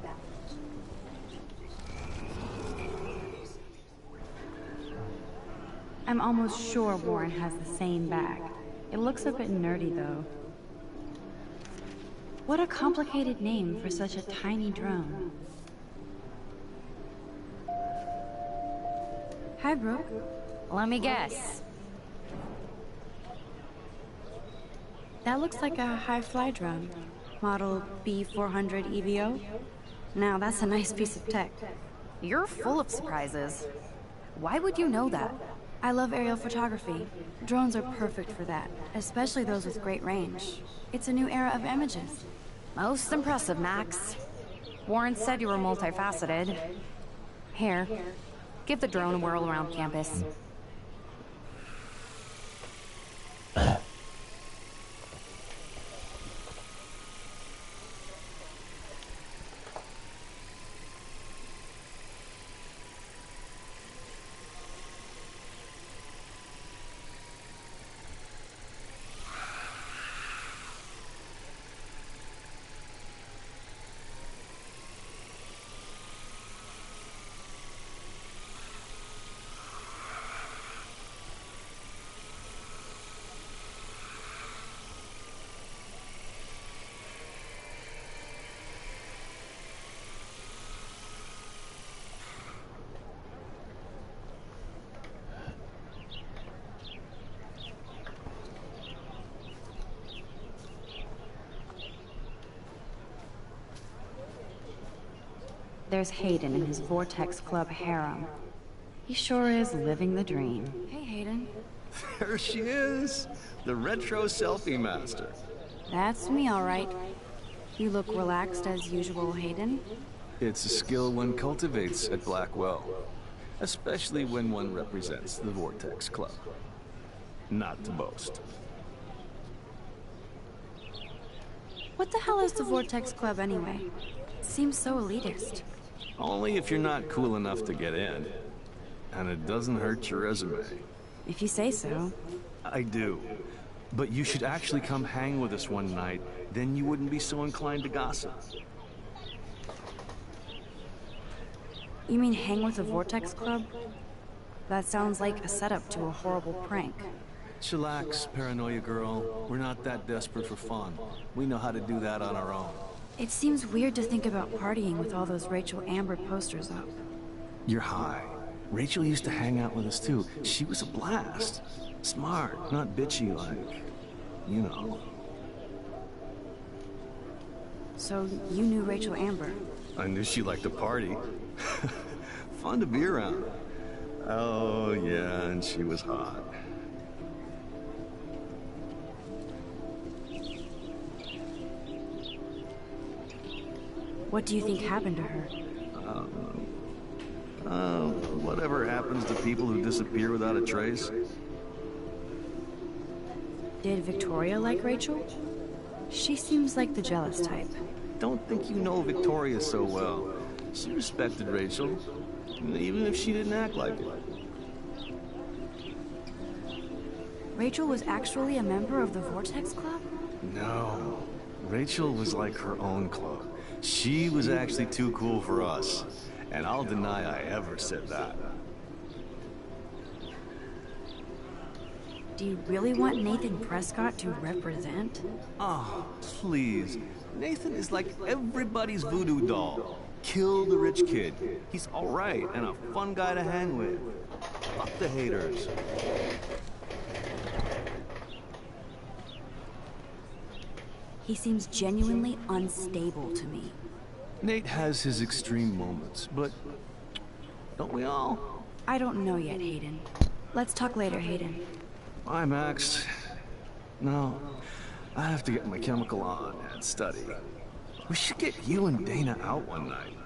I'm almost sure Warren has the same bag. It looks a bit nerdy, though. What a complicated name for such a tiny drone. Hi, Brooke. Let me guess. That looks like a high-fly drone. Model B400 EVO. Now, that's a nice piece of tech. You're full of surprises. Why would you know that? I love aerial photography. Drones are perfect for that, especially those with great range. It's a new era of images. Most impressive, Max. Warren said you were multifaceted. Here, give the drone a whirl around campus. There's Hayden in his Vortex Club harem. He sure is living the dream. Hey, Hayden. There she is! The retro selfie master. That's me, all right. You look relaxed as usual, Hayden. It's a skill one cultivates at Blackwell. Especially when one represents the Vortex Club. Not to boast. What the hell is the Vortex Club anyway? It seems so elitist. Only if you're not cool enough to get in. And it doesn't hurt your resume. If you say so. I do. But you should actually come hang with us one night, then you wouldn't be so inclined to gossip. You mean hang with the Vortex Club? That sounds like a setup to a horrible prank. Chillax, paranoia girl. We're not that desperate for fun. We know how to do that on our own. It seems weird to think about partying with all those Rachel Amber posters up. You're high. Rachel used to hang out with us too. She was a blast. Smart, not bitchy like, you know. So you knew Rachel Amber? I knew she liked to party. Fun to be around. Oh yeah, and she was hot. What do you think happened to her? Whatever happens to people who disappear without a trace. Did Victoria like Rachel? She seems like the jealous type. Don't think you know Victoria so well. She respected Rachel, even if she didn't act like it. Rachel was actually a member of the Vortex Club? No. Rachel was like her own club. She was actually too cool for us. And I'll deny I ever said that. Do you really want Nathan Prescott to represent? Oh, please. Nathan is like everybody's voodoo doll. Kill the rich kid. He's alright and a fun guy to hang with. Fuck the haters. He seems genuinely unstable to me. Nate has his extreme moments, but don't we all? I don't know yet, Hayden. Let's talk later, Hayden. Bye, Max. No, I have to get my chemical on and study. We should get you and Dana out one night.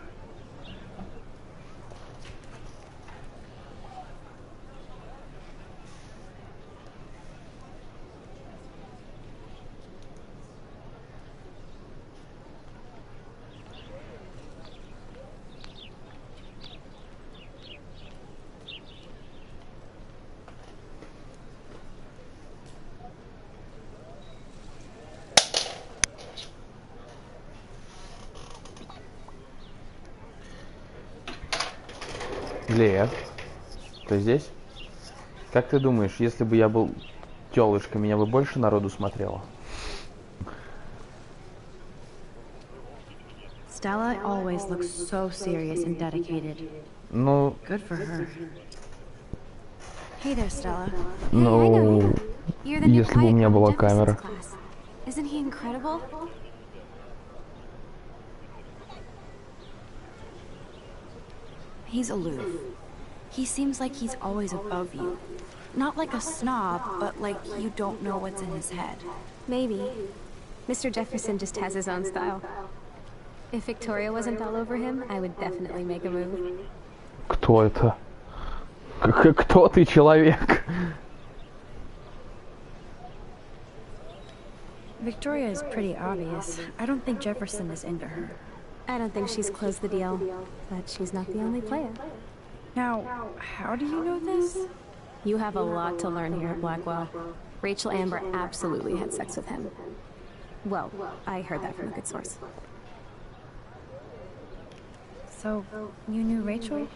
Лев, ты здесь? Как ты думаешь, если бы я был тёлочкой, меня бы больше народу смотрело? Stella always looks so serious and dedicated. Ну... Good for her. Hey there, Stella. Ну... Если бы у меня была камера. Isn't he incredible? He's aloof. He seems like he's always above you. Not like a snob, but like you don't know what's in his head. Maybe. Mr. Jefferson just has his own style. If Victoria wasn't all over him, I would definitely make a move. Кто это? Кто ты, человек? Victoria is pretty obvious. I don't think Jefferson is into her. I don't think she's closed the deal, but she's not the only player. Now, how do you know this? You have a lot to learn here at Blackwell. Rachel Amber absolutely had sex with him. Well, I heard that from a good source. So, you knew Rachel?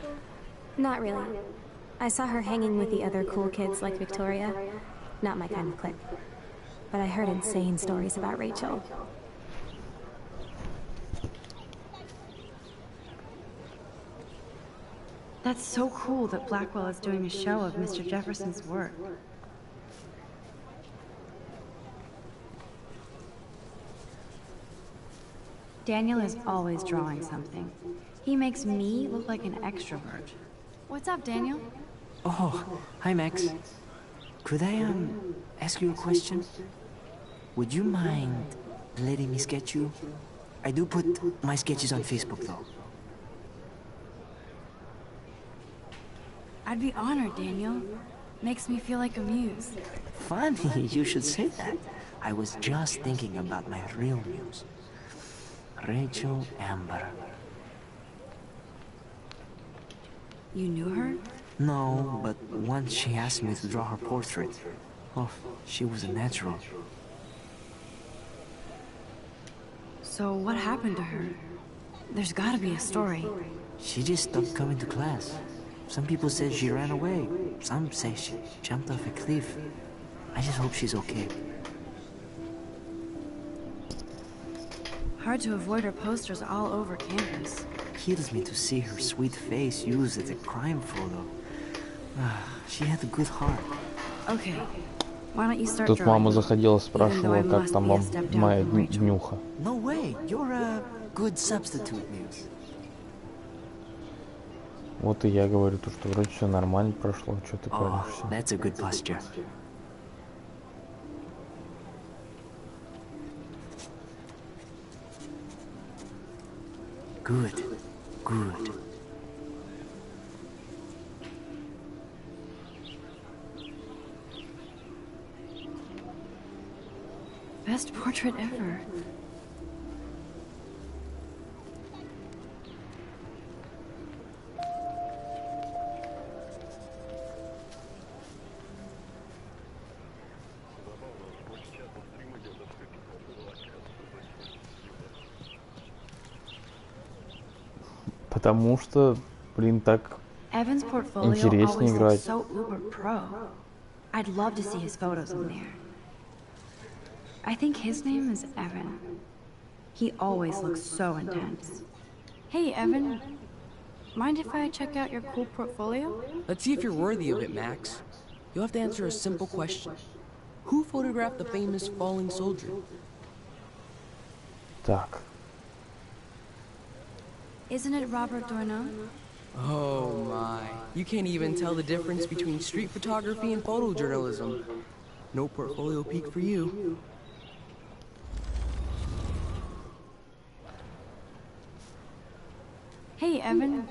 Not really. I saw her hanging with the other cool kids like Victoria. Not my kind of clique. But I heard insane stories about Rachel. That's so cool that Blackwell is doing a show of Mr. Jefferson's work. Daniel is always drawing something. He makes me look like an extrovert. What's up, Daniel? Oh, hi, Max. Could I, ask you a question? Would you mind letting me sketch you? I do put my sketches on Facebook, though. I'd be honored, Daniel. Makes me feel like a muse. Funny, you should say that. I was just thinking about my real muse. Rachel Amber. You knew her? No, but once she asked me to draw her portrait. Oh, she was a natural. So what happened to her? There's gotta be a story. She just stopped coming to class. Some people said she ran away. Some say she jumped off a cliff. I just hope she's okay. Hard to avoid her posters all over campus. Kills me to see her sweet face used as a crime photo. She had a good heart. Okay. Why don't you start Тут drawing? мама заходила, спрашивала, как там моя днюха. No way, you're a good substitute, Muse. Вот и я говорю, то, что вроде все нормально прошло, что ты паришься. That's a good posture. Good, good. Best portrait ever. Потому что, блин, так Evan's portfolio интереснее always играть. looks so uber pro. I'd love to see his photos in there. I think his name is Evan. He always looks so intense. Hey, Evan. Mind if I check out your cool portfolio? Let's see if you're worthy of it, Max. You'll have to answer a simple question. Who photographed the famous falling soldier? Так. Isn't it Robert Doisneau? Oh my. You can't even tell the difference between street photography and photojournalism. No portfolio peek for you. Hey, Evan.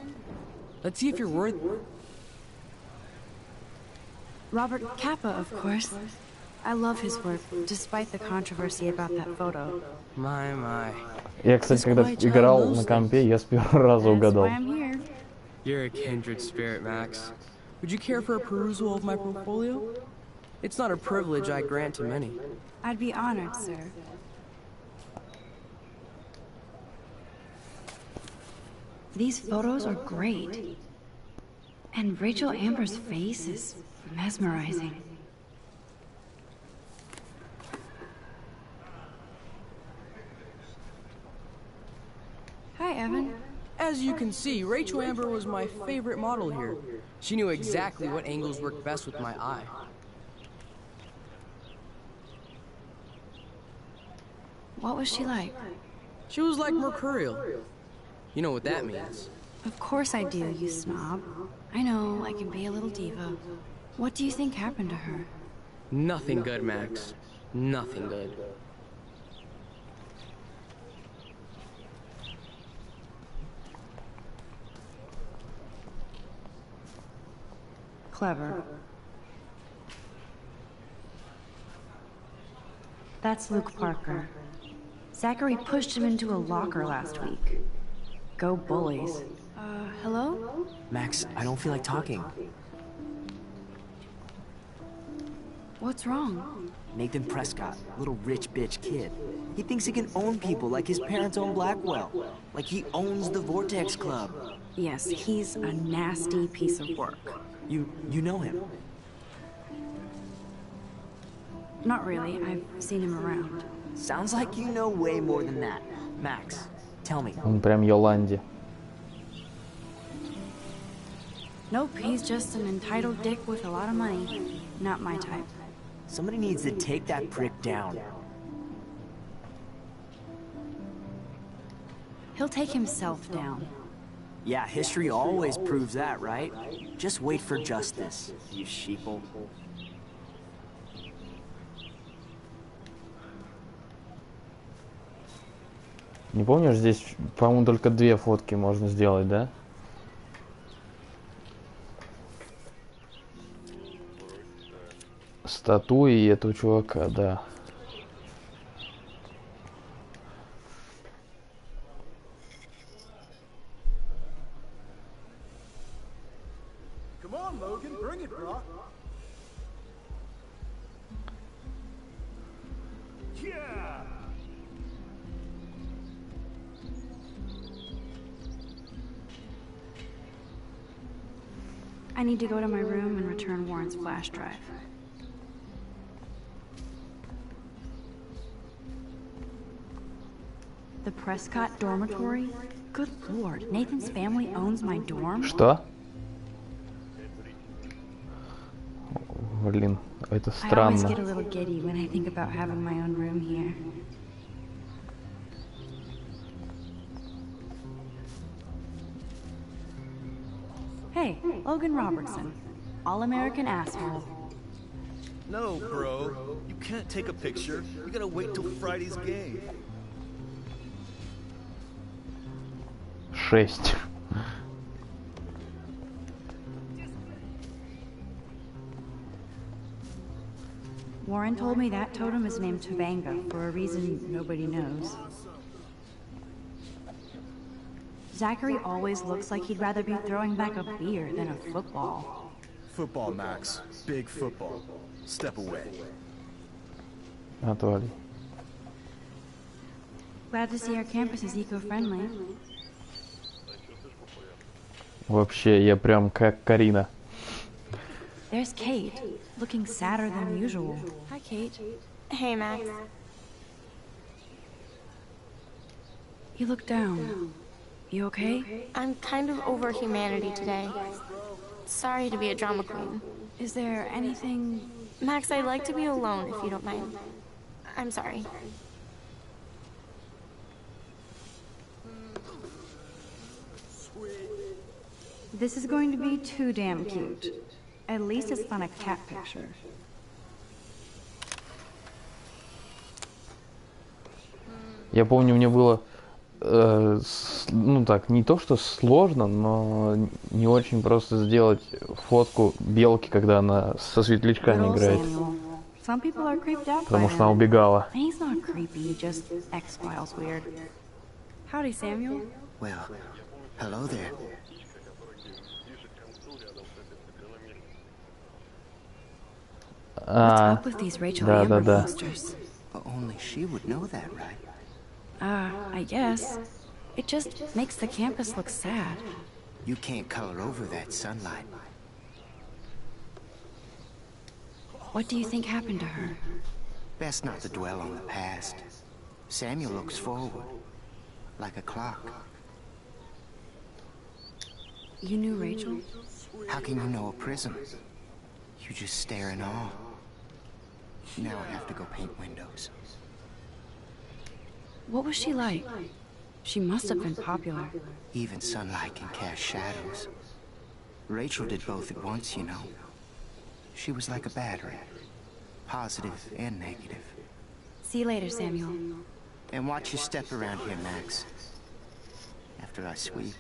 Let's see if you're worth... Robert Capa, of course. I love his work, despite the controversy about that photo. My. Я, кстати, когда играл на компе, я с первого раза угадал. You're a kindred spirit, Max. Would you care for a perusal of my portfolio? It's not a privilege I grant to many. I'd be honored, sir. These photos are great. And Rachel Amber's face is mesmerizing. Hi, Evan. As you can see, Rachel Amber was my favorite model here. She knew exactly what angles worked best with my eye. What was she like? She was like mercurial. You know what that means. Of course I do, you snob. I know, I can be a little diva. What do you think happened to her? Nothing good, Max. Nothing good. Clever. That's Luke Parker. Zachary pushed him into a locker last week. Go bullies. Hello? Max, I don't feel like talking. What's wrong? Nathan Prescott, little rich bitch kid. He thinks he can own people like his parents own Blackwell. Like he owns the Vortex Club. Yes, he's a nasty piece of work. You know him? Not really. I've seen him around. Sounds like you know way more than that. Max, tell me. Он прям Йоланди. Nope, he's just an entitled dick with a lot of money. Not my type. Somebody needs to take that prick down. He'll take himself down. Yeah, history always proves that, right? Just wait for justice, you sheeple. Не помнишь, здесь, по-моему, только 2 фотки можно сделать, да? Статуи и этого чувака, да. Come on, Logan, bring it, bro. Yeah. I need to go to my room and return Warren's flash drive. The Prescott dormitory? Good lord, Nathan's family owns my dorm? Что? Блин, это I always странно. get a little giddy when I think about having my own room here. Hey, Logan Robertson. All-American asshole. No, bro. You can't take a picture. You gotta wait till Friday's game. 6. Warren told me that totem is named Tobanga for a reason nobody knows. Zachary always looks like he'd rather be throwing back a beer than a football. Football, Max. Big football. Step away. Отвали. Glad to see our campus is eco-friendly. Вообще, я прям как Карина. There's Kate, looking sadder than usual. Hi, Kate. Hey, Max. You look down. You okay? I'm kind of over humanity today. Sorry to be a drama queen. Is there anything... Max, I'd like to be alone if you don't mind. I'm sorry. This is going to be too damn cute. At least it's not a cat picture. Я помню, мне было, ну так, не то что сложно, но не очень просто сделать фотку белки, когда она со светлячками играет. Потому что она убегала. He's not creepy, just X-Files weird. Howdy, Samuel. Well, hello there. What's up with these Rachel Amber posters? Only she would know that, right? I guess. It just makes the campus look sad. You can't color over that sunlight. What do you think happened to her? Best not to dwell on the past. Samuel looks forward, like a clock. You knew Rachel? How can you know a prism? You just stare in awe. Now I have to go paint windows. What was she like? She must have been popular. Even sunlight can cast shadows. Rachel did both at once, you know. She was like a battery. Positive and negative. See you later, Samuel. And watch your step around here, Max. After I sweep,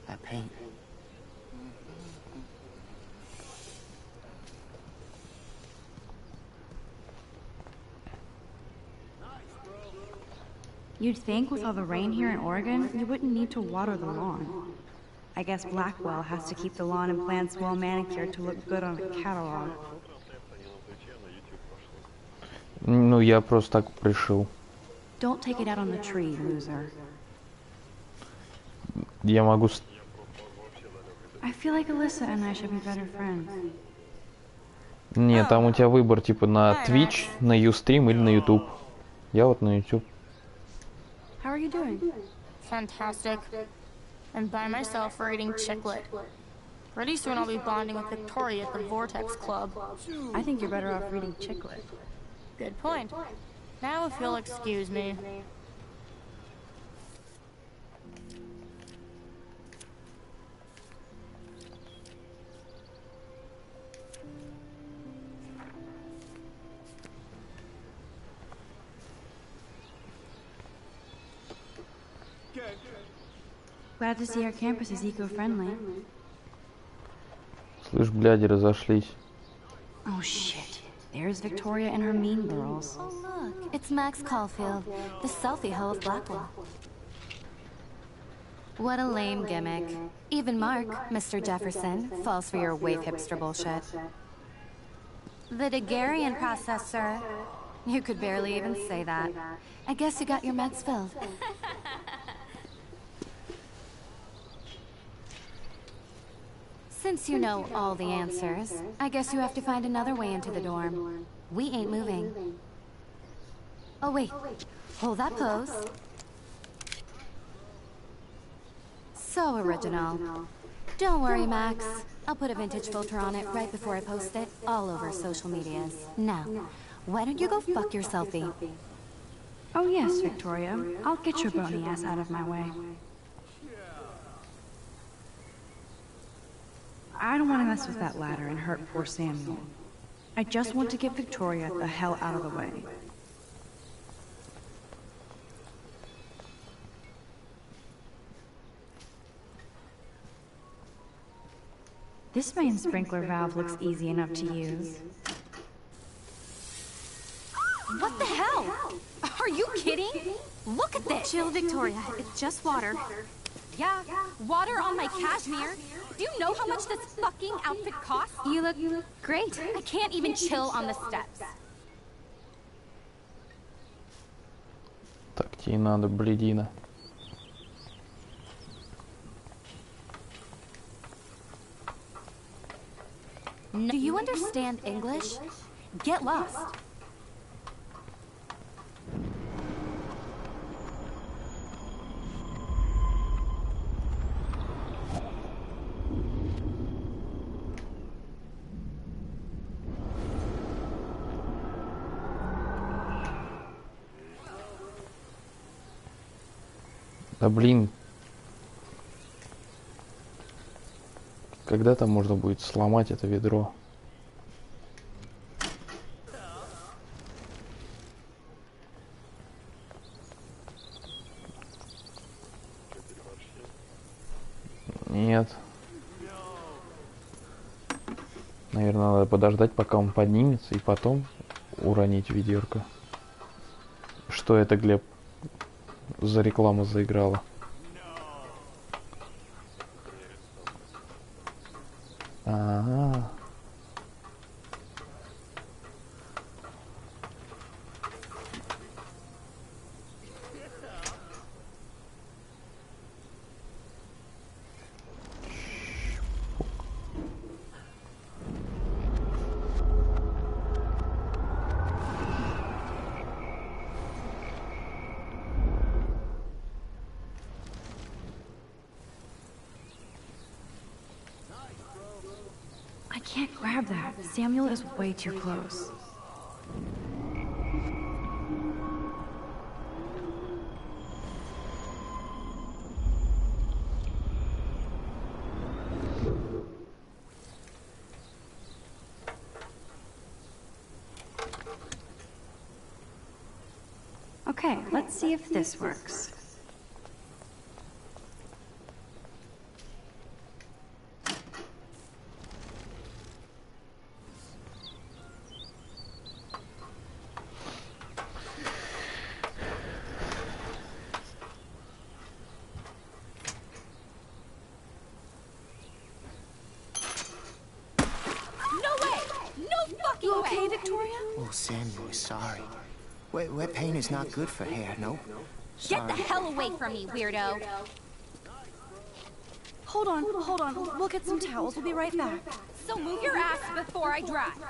I paint. You'd think with all the rain here in Oregon, you wouldn't need to water the lawn. I guess Blackwell has to keep the lawn and plants well manicured to look good on a catalog. Ну, я просто так решил. Don't take it out on the tree, loser. Я могу... I feel like Alyssa and I should be better friends. Нет, там у тебя выбор типа на Twitch, на Ustream или на YouTube. Я вот на YouTube. How are you doing? Fantastic. I'm by myself reading Chicklet. Pretty soon I'll be bonding with Victoria at the Vortex Club. I think you're better off reading Chicklet. Good point. Now if you'll excuse me. Glad to see our campus is eco-friendly. Слышь, бляди, разошлись. Oh shit. There's Victoria and her mean girls. Oh look, it's Max Caulfield, the selfie hoe of Blackwell. What a lame gimmick. Even Mark, Mr. Jefferson, falls for your wave hipster bullshit. The Daguerrean process, sir. You could barely even say that. I guess you got your meds filled. Since you know all the answers, I guess you have to find another way into the dorm. We ain't moving. Oh wait, hold that pose. So original. Don't worry, Max. I'll put a vintage filter on it right before I post it all over social medias. Now, why don't you go fuck your selfie? Oh yes, Victoria. I'll get your bony ass out of my way. I don't want to mess with that ladder and hurt poor Samuel. I just want to get Victoria the hell out of the way. This main sprinkler valve looks easy enough to use. What the hell? Are you kidding? Look at this! Chill, Victoria. It's just water. Yeah, water on my cashmere. Do you know how much this fucking outfit costs? You look great. I can't even chill on the steps. Так тебе надо, блядина. Do you understand English? Get lost. Да блин. Когда-то можно будет сломать это ведро. Нет. Наверное, надо подождать, пока он поднимется, и потом уронить ведерко. Что это, Глеб, за реклама заиграла? Ага. I can't grab that. Samuel is way too close. Okay, let's see if this works. You okay, Victoria? Oh, Samuel is sorry. Wet paint is not good for hair, nope. Get the hell away from me, weirdo! Hold on. We'll get some towels. We'll be right back. So move your ass before I drive.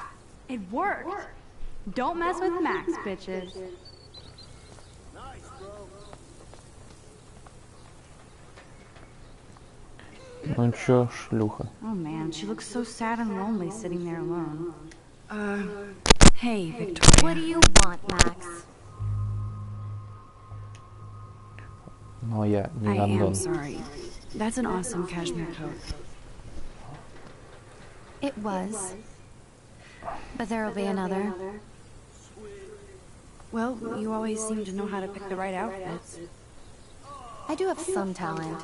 It worked. Don't mess with Max, bitches. Ну чё, шлюха? Oh man, she looks so sad and lonely sitting there alone. Hey, Victoria. What do you want, Max? Но я не I am гондон. sorry. That's an awesome cashmere coat. It was. But there'll be another. Well, you always seem to know how to pick the right outfits. I do have some talent.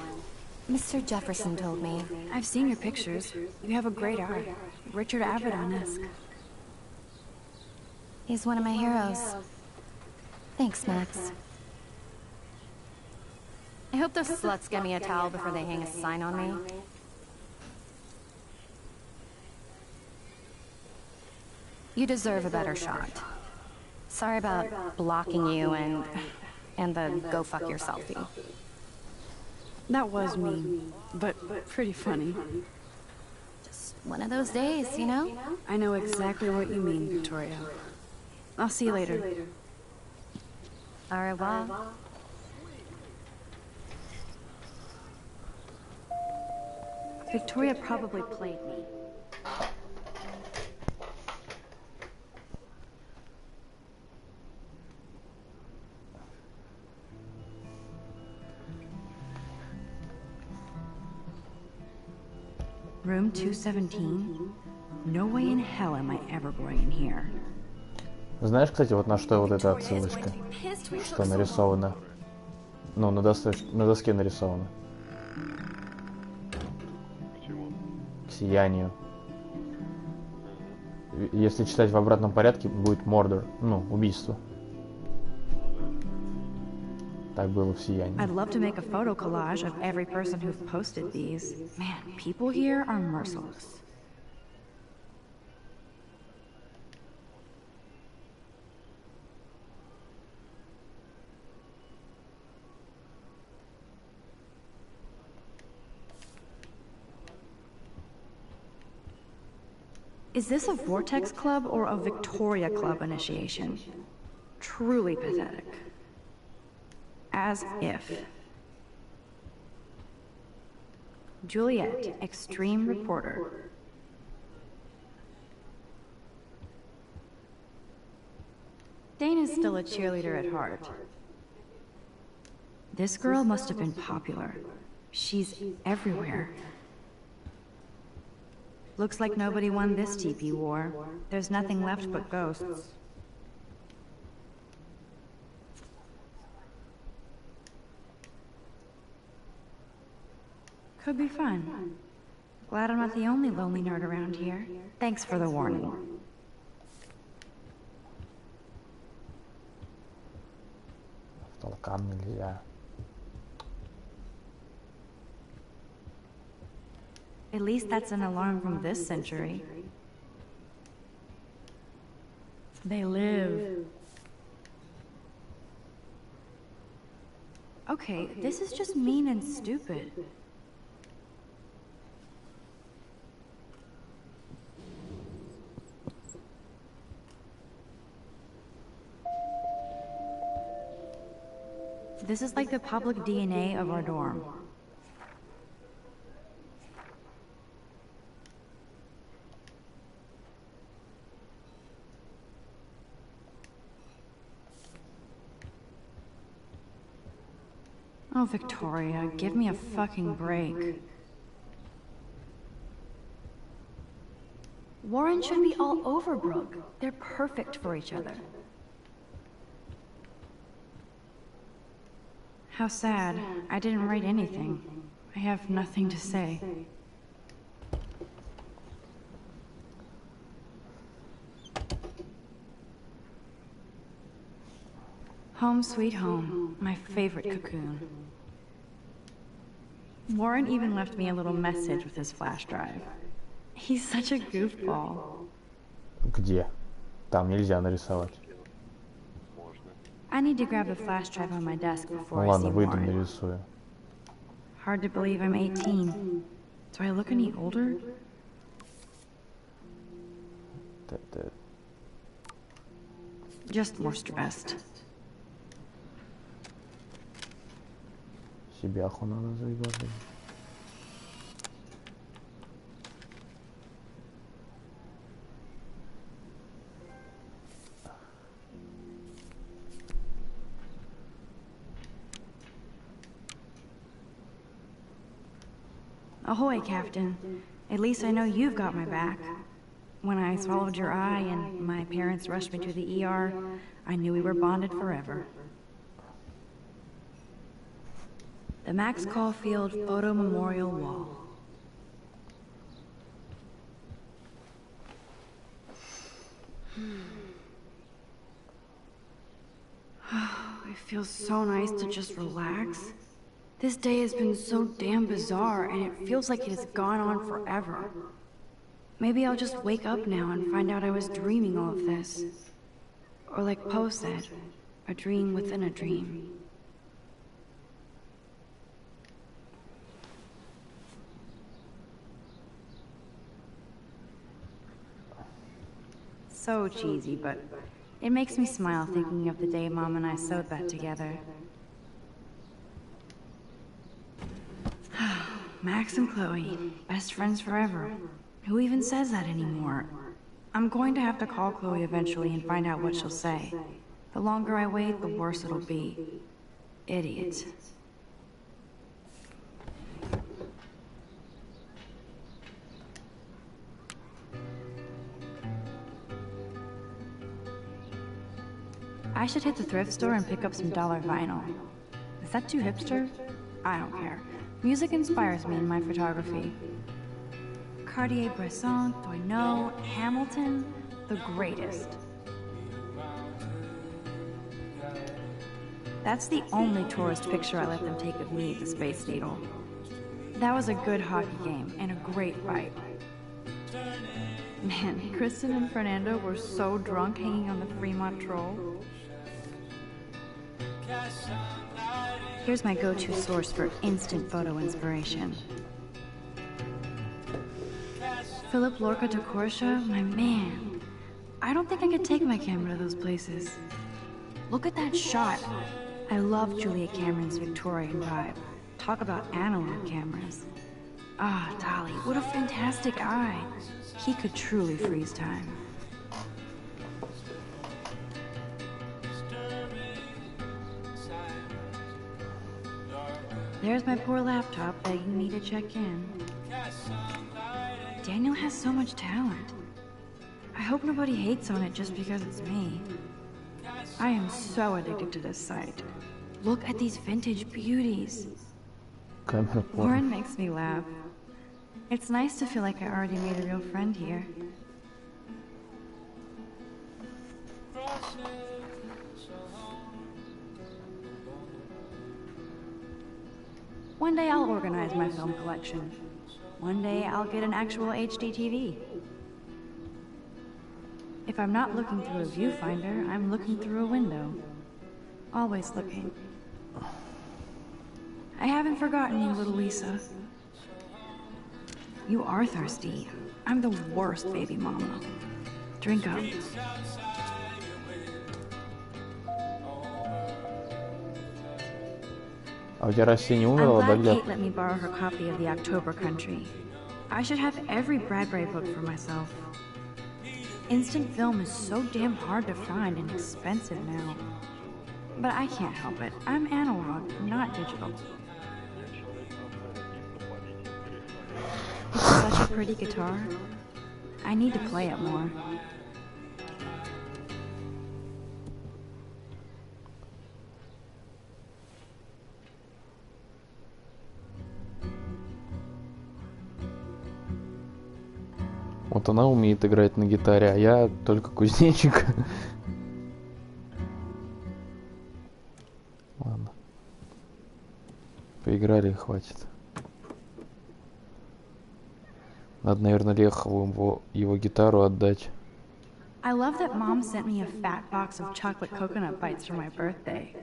Mr. Jefferson told me. I've seen your pictures. You have a great eye. Richard Avedon-esque. He's one of my heroes. Thanks, Max. I hope those sluts get me a towel before they hang a sign on me. You deserve a better shot. Sorry about blocking you and the go fuck yourself selfie. That was mean, but pretty funny. Just one of those days, you know? I know exactly what you mean, Victoria. I'll see you later. Au revoir. Victoria probably played me. Room 217? No way in hell am I ever going in here. Знаешь, кстати, вот на что вот эта отсылочка? Что нарисовано? Ну, на доске нарисовано. К сиянию. Если читать в обратном порядке, будет murder, ну, убийство. Так было в сиянии. I'd love to make a photo collage of every person who's posted these. Man, people here are merciless. Is this a Vortex Club or a Victoria Club initiation? Truly pathetic. As if. Juliet, extreme reporter. Dana's still a cheerleader at heart. This girl must have been popular. She's everywhere. Looks like nobody won this TP war. There's nothing left but ghosts. Could be fun. Glad I'm not the only lonely nerd around here. Thanks for the warning. Толкам нельзя. At least that's an alarm from this century. They live. Okay, this is just mean and stupid. This is like the public DNA of our dorm. Oh, Victoria, give me a fucking break. Warren should be all over Brooke. They're perfect for each other. How sad. I didn't write anything. I have nothing to say. Home sweet home, my favorite cocoon. Warren even left me a little message with his flash drive. He's such a goofball. Где? Там нельзя нарисовать. I need to grab the flash drive on my desk before Ну I ладно, see выйду Warren. нарисую. Hard to believe I'm 18. Do I look any older? Just more stressed. Себяху надо заебать. Ahoy, Captain. At least I know you've got my back. When I swallowed your eye and my parents rushed me to the ER, I knew we were bonded forever. The Max Caulfield Photo Memorial Wall. It feels so nice to just relax. This day has been so damn bizarre, and it feels like it has gone on forever. Maybe I'll just wake up now and find out I was dreaming all of this. Or like Poe said, a dream within a dream. So cheesy, but it makes me smile thinking of the day Mom and I sewed that together. Max and Chloe, best friends forever. Who even says that anymore? I'm going to have to call Chloe eventually and find out what she'll say. The longer I wait, the worse it'll be. Idiot. I should hit the thrift store and pick up some dollar vinyl. Is that too hipster? I don't care. Music inspires me in my photography. Cartier-Bresson, Thoreau, Hamilton, the greatest. That's the only tourist picture I let them take of me at the Space Needle. That was a good hockey game and a great fight. Man, Kristen and Fernando were so drunk hanging on the Fremont Troll. Here's my go-to source for instant photo inspiration. Philip Lorca de Corsia, my man. I don't think I could take my camera to those places. Look at that shot. I love Julia Cameron's Victorian vibe. Talk about analog cameras. Ah, Dolly, what a fantastic eye. He could truly freeze time. There's my poor laptop begging me to check in. Daniel has so much talent. I hope nobody hates on it just because it's me. I am so addicted to this site. Look at these vintage beauties. Lauren makes me laugh. It's nice to feel like I already made a real friend here. One day I'll organize my film collection. One day I'll get an actual HD TV. If I'm not looking through a viewfinder, I'm looking through a window. Always looking. I haven't forgotten you, little Lisa. You are thirsty. I'm the worst baby mama. Drink up. А у тебя Россия не I'm умерла, да, glad Глеб? Kate let me borrow her copy of The October Country. I should have every Bradbury book for myself. Instant film is so damn hard to find and expensive now. But I can't help it. I'm analog, not digital. It's such a pretty guitar. I need to play it more. Вот она умеет играть на гитаре, а я только кузнечик. Ладно. Поиграли, хватит. Надо, наверное, Лехову его гитару отдать. I love that Mom sent me a fat box of chocolate coconut bites for my birthday.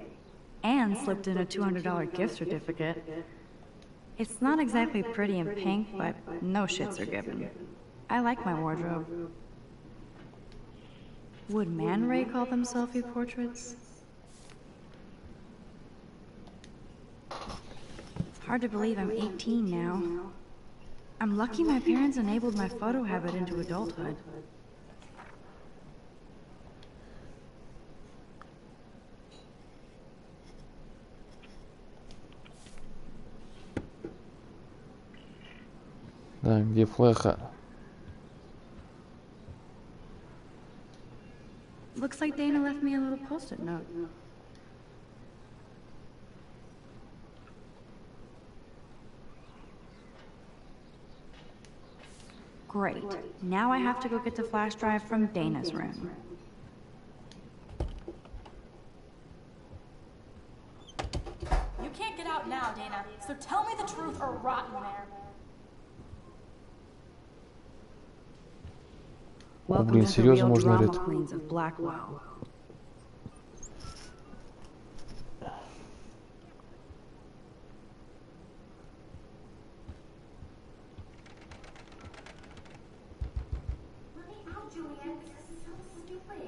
And slipped in a $200 gift certificate. It's not exactly pretty and pink, but no shits are given. I like my wardrobe. Would Man Ray call them selfie portraits? It's hard to believe I'm 18 now. I'm lucky my parents enabled my photo habit into adulthood. Да, где флеха? Looks like Dana left me a little post-it note. Great. Now I have to go get the flash drive from Dana's room. You can't get out now, Dana, so tell me the truth or rot in there. Welcome Блин, to the серьезно real можно, drama говорит. queens of Blackwell.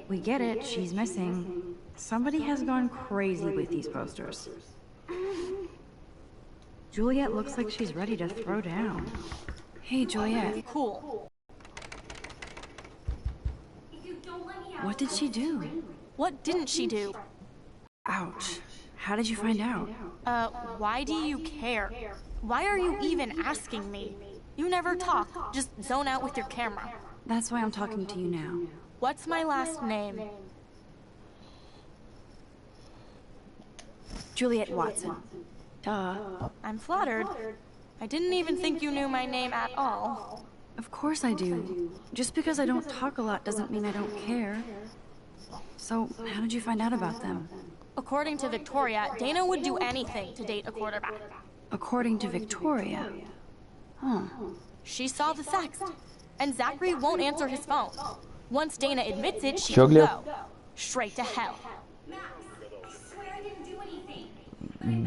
We get it, she's missing. Somebody has gone crazy with these posters. Juliet looks like she's ready to throw down. Hey, Juliet. Cool. What did she do? What didn't she do? Ouch. How did you find out? Why do you care? Why are you even asking me? You never talk, just zone out with your camera. That's why I'm talking to you now. What's my last name? Juliet Watson. Duh. I'm flattered. I didn't even think you knew my name at all. Of course I do. Just because I don't talk a lot doesn't mean I don't care. So, how did you find out about them? According to Victoria, Dana would do anything to date a quarterback. According to Victoria? Huh. She saw the sex. And Zachary won't answer his phone. Once Dana admits it, she Чё, will Глеб? go. Straight to hell.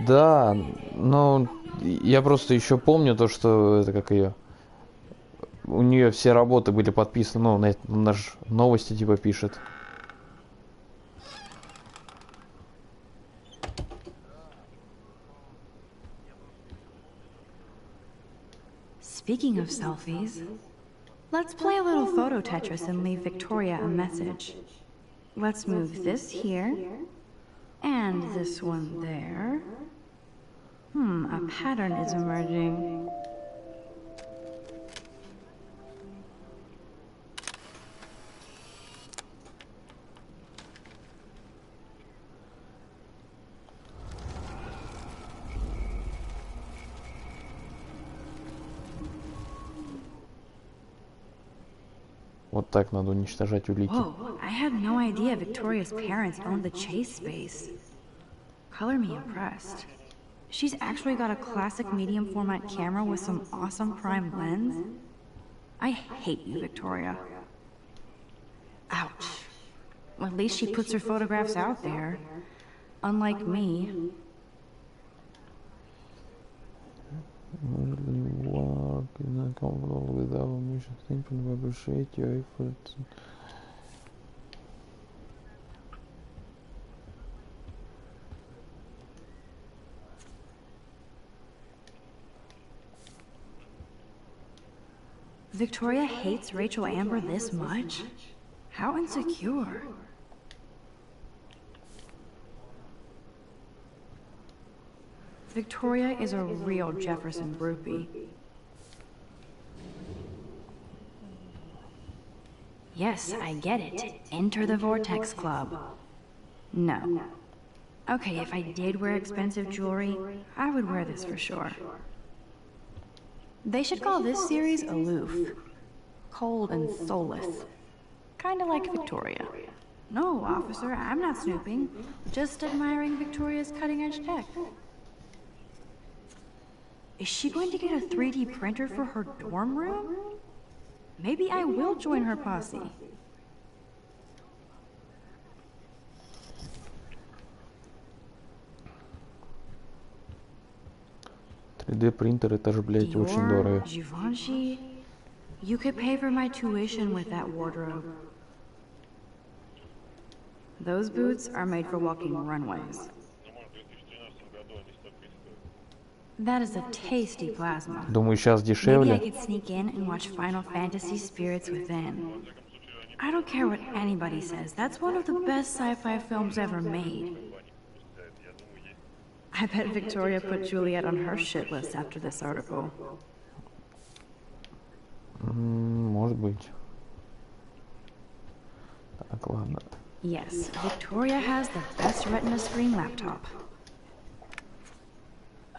Да, но я просто еще помню то, что это как ее. У нее все работы были подписаны, ну, на ж новости типа пишет. Speaking of selfies, let's play a little photo Tetris and leave Victoria a message. Let's move this here, and this one there. A pattern is emerging. Вот так надо уничтожать улики. Whoa, I had no idea Victoria's parents owned the chase space. Color me impressed. She's actually got a classic medium format camera with some awesome prime lens. I hate you, Victoria. Ouch. Well, at least she puts her photographs out there. Unlike me. Work is not comfortable with our mission. Thank you and appreciate your efforts. Victoria hates Rachel Amber this much? How insecure. Victoria is a real Jefferson groupie. Yes, I get it. Enter the Vortex Club. No. Okay, if I did wear expensive jewelry, I would wear this for sure. They should call this series Aloof. Cold and soulless. Kinda like Victoria. No, officer, I'm not snooping. Just admiring Victoria's cutting-edge tech. Is she going to get a 3D printer for her dorm room? Maybe I will join her posse. 3D принтер, это же, блядь, очень дорого. Givenchy, you could pay for my tuition with that wardrobe. Those boots are made for walking runways. That is a tasty plasma. Думаю, сейчас Maybe I дешевле. could sneak in and watch Final Fantasy Spirits Within. I don't care what anybody says. That's one of the best sci-fi films ever made. I bet Victoria put Juliet on her shit list after this article. Может быть. Так, ладно. Yes, Victoria has the best retina screen laptop.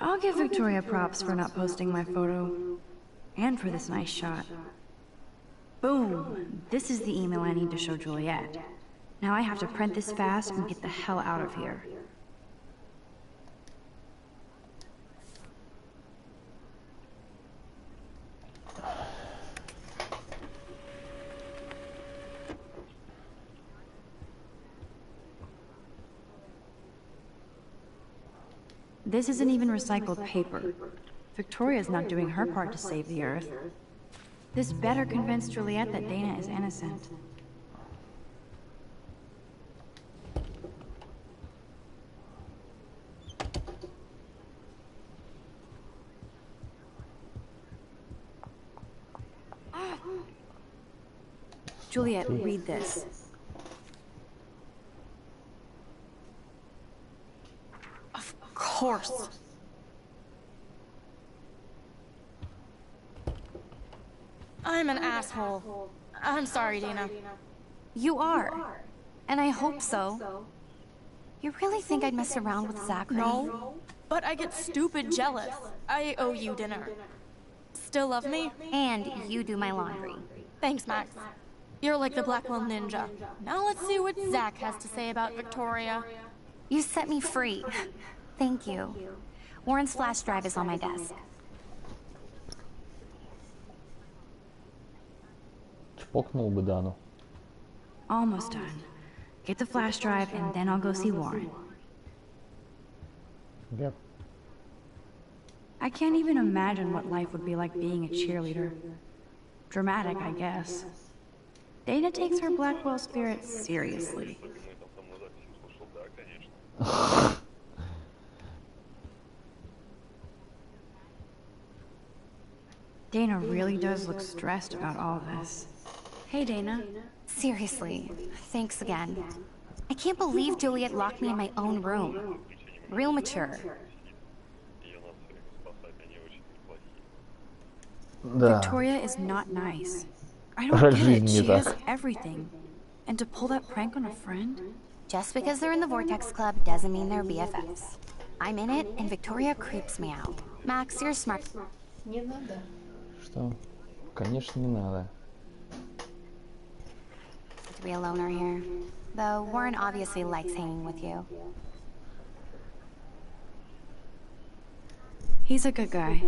I'll give Victoria props for not posting my photo. And for this nice shot. Boom! This is the email I need to show Juliet. Now I have to print this fast and get the hell out of here. This isn't even recycled paper. Victoria's not doing her part to save the Earth. This better convince Juliet that Dana is innocent. Juliet, read this. Of course. I'm an asshole. I'm sorry, Dana. You are. And I hope so. You really think I'd mess around with Zachary? No, but I get stupid jealous. I owe you dinner. Still love me? And you do my laundry. Thanks, Max. You're like the Blackwell Ninja. Now let's see what Zach has to say about Victoria. You set me free. Thank you. Warren's flash drive is on my desk. Чпокнул бы Дану. Almost done. Get the flash drive and then I'll go see Warren. Yep. I can't even imagine what life would be like being a cheerleader. Dramatic, I guess. Dana takes her Blackwell spirit seriously. Dana really does look stressed about all this. Hey, Dana. Seriously, thanks again. I can't believe Juliet locked me in my own room. Real mature. Да. Victoria is not nice. I don't get it. She has everything. And to pull that prank on a friend? Just because they're in the Vortex Club doesn't mean they're BFFs. I'm in it, and Victoria creeps me out. Max, you're smart. Не надо. Что? Конечно, не надо. To be a loner here. Though Warren obviously likes hanging with you. He's a good guy.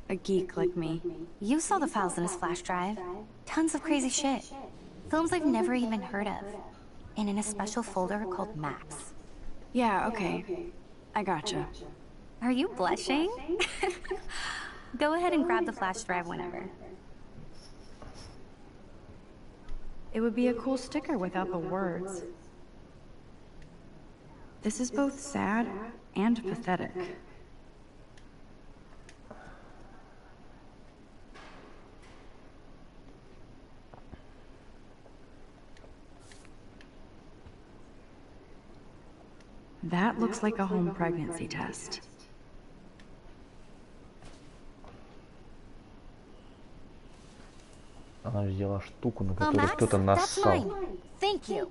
A geek like me. You saw the files in his flash drive. Tons of crazy shit. Films I've never even heard of. And in a special folder called Max. Yeah, okay. I gotcha. Are you blushing? Go ahead and grab the flash drive whenever. It would be a cool sticker without the words. This is both sad and pathetic. That looks like a home pregnancy test. Она взяла штуку, на Oh, которую Max, кто-то that's нассал. mine. Thank you.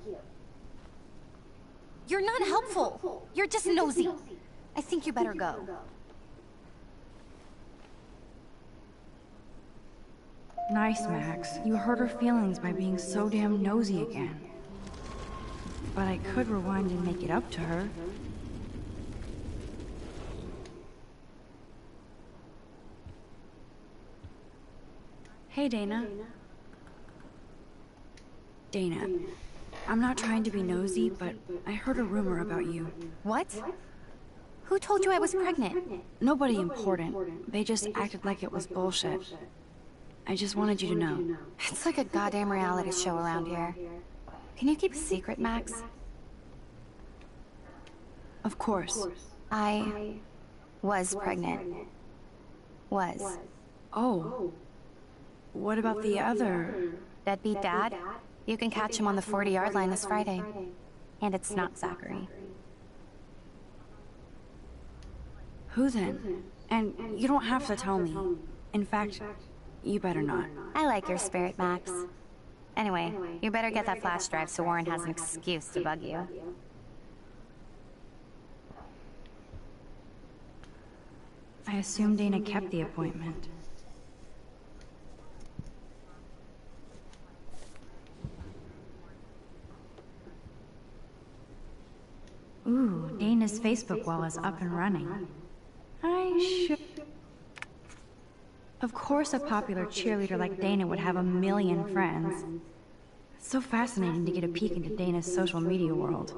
You're not helpful. You're just nosy. I think you better go. Nice, Max. You hurt her feelings by being so damn nosy again. But I could rewind and make it up to her. Hey, Dana. Dana, I'm not trying to be nosy, but I heard a rumor about you. What? Who told you I was pregnant? Nobody important. They just acted like it was bullshit. I just wanted you to know. It's like a goddamn reality show around here. Can you keep a secret, Max? Of course. I was pregnant. Was. Oh. What about the other? Deadbeat dad? You can catch him on the 40-yard line this Friday. And it's not Zachary. Who then? And you don't have to tell me. In fact, you better not. I like your spirit, Max. Anyway, you better get that flash drive so Warren has an excuse to bug you. I assume Dana kept the appointment. Ooh, Dana's Facebook wall is up and running. I should... Of course a popular cheerleader like Dana would have a million friends. It's so fascinating to get a peek into Dana's social media world.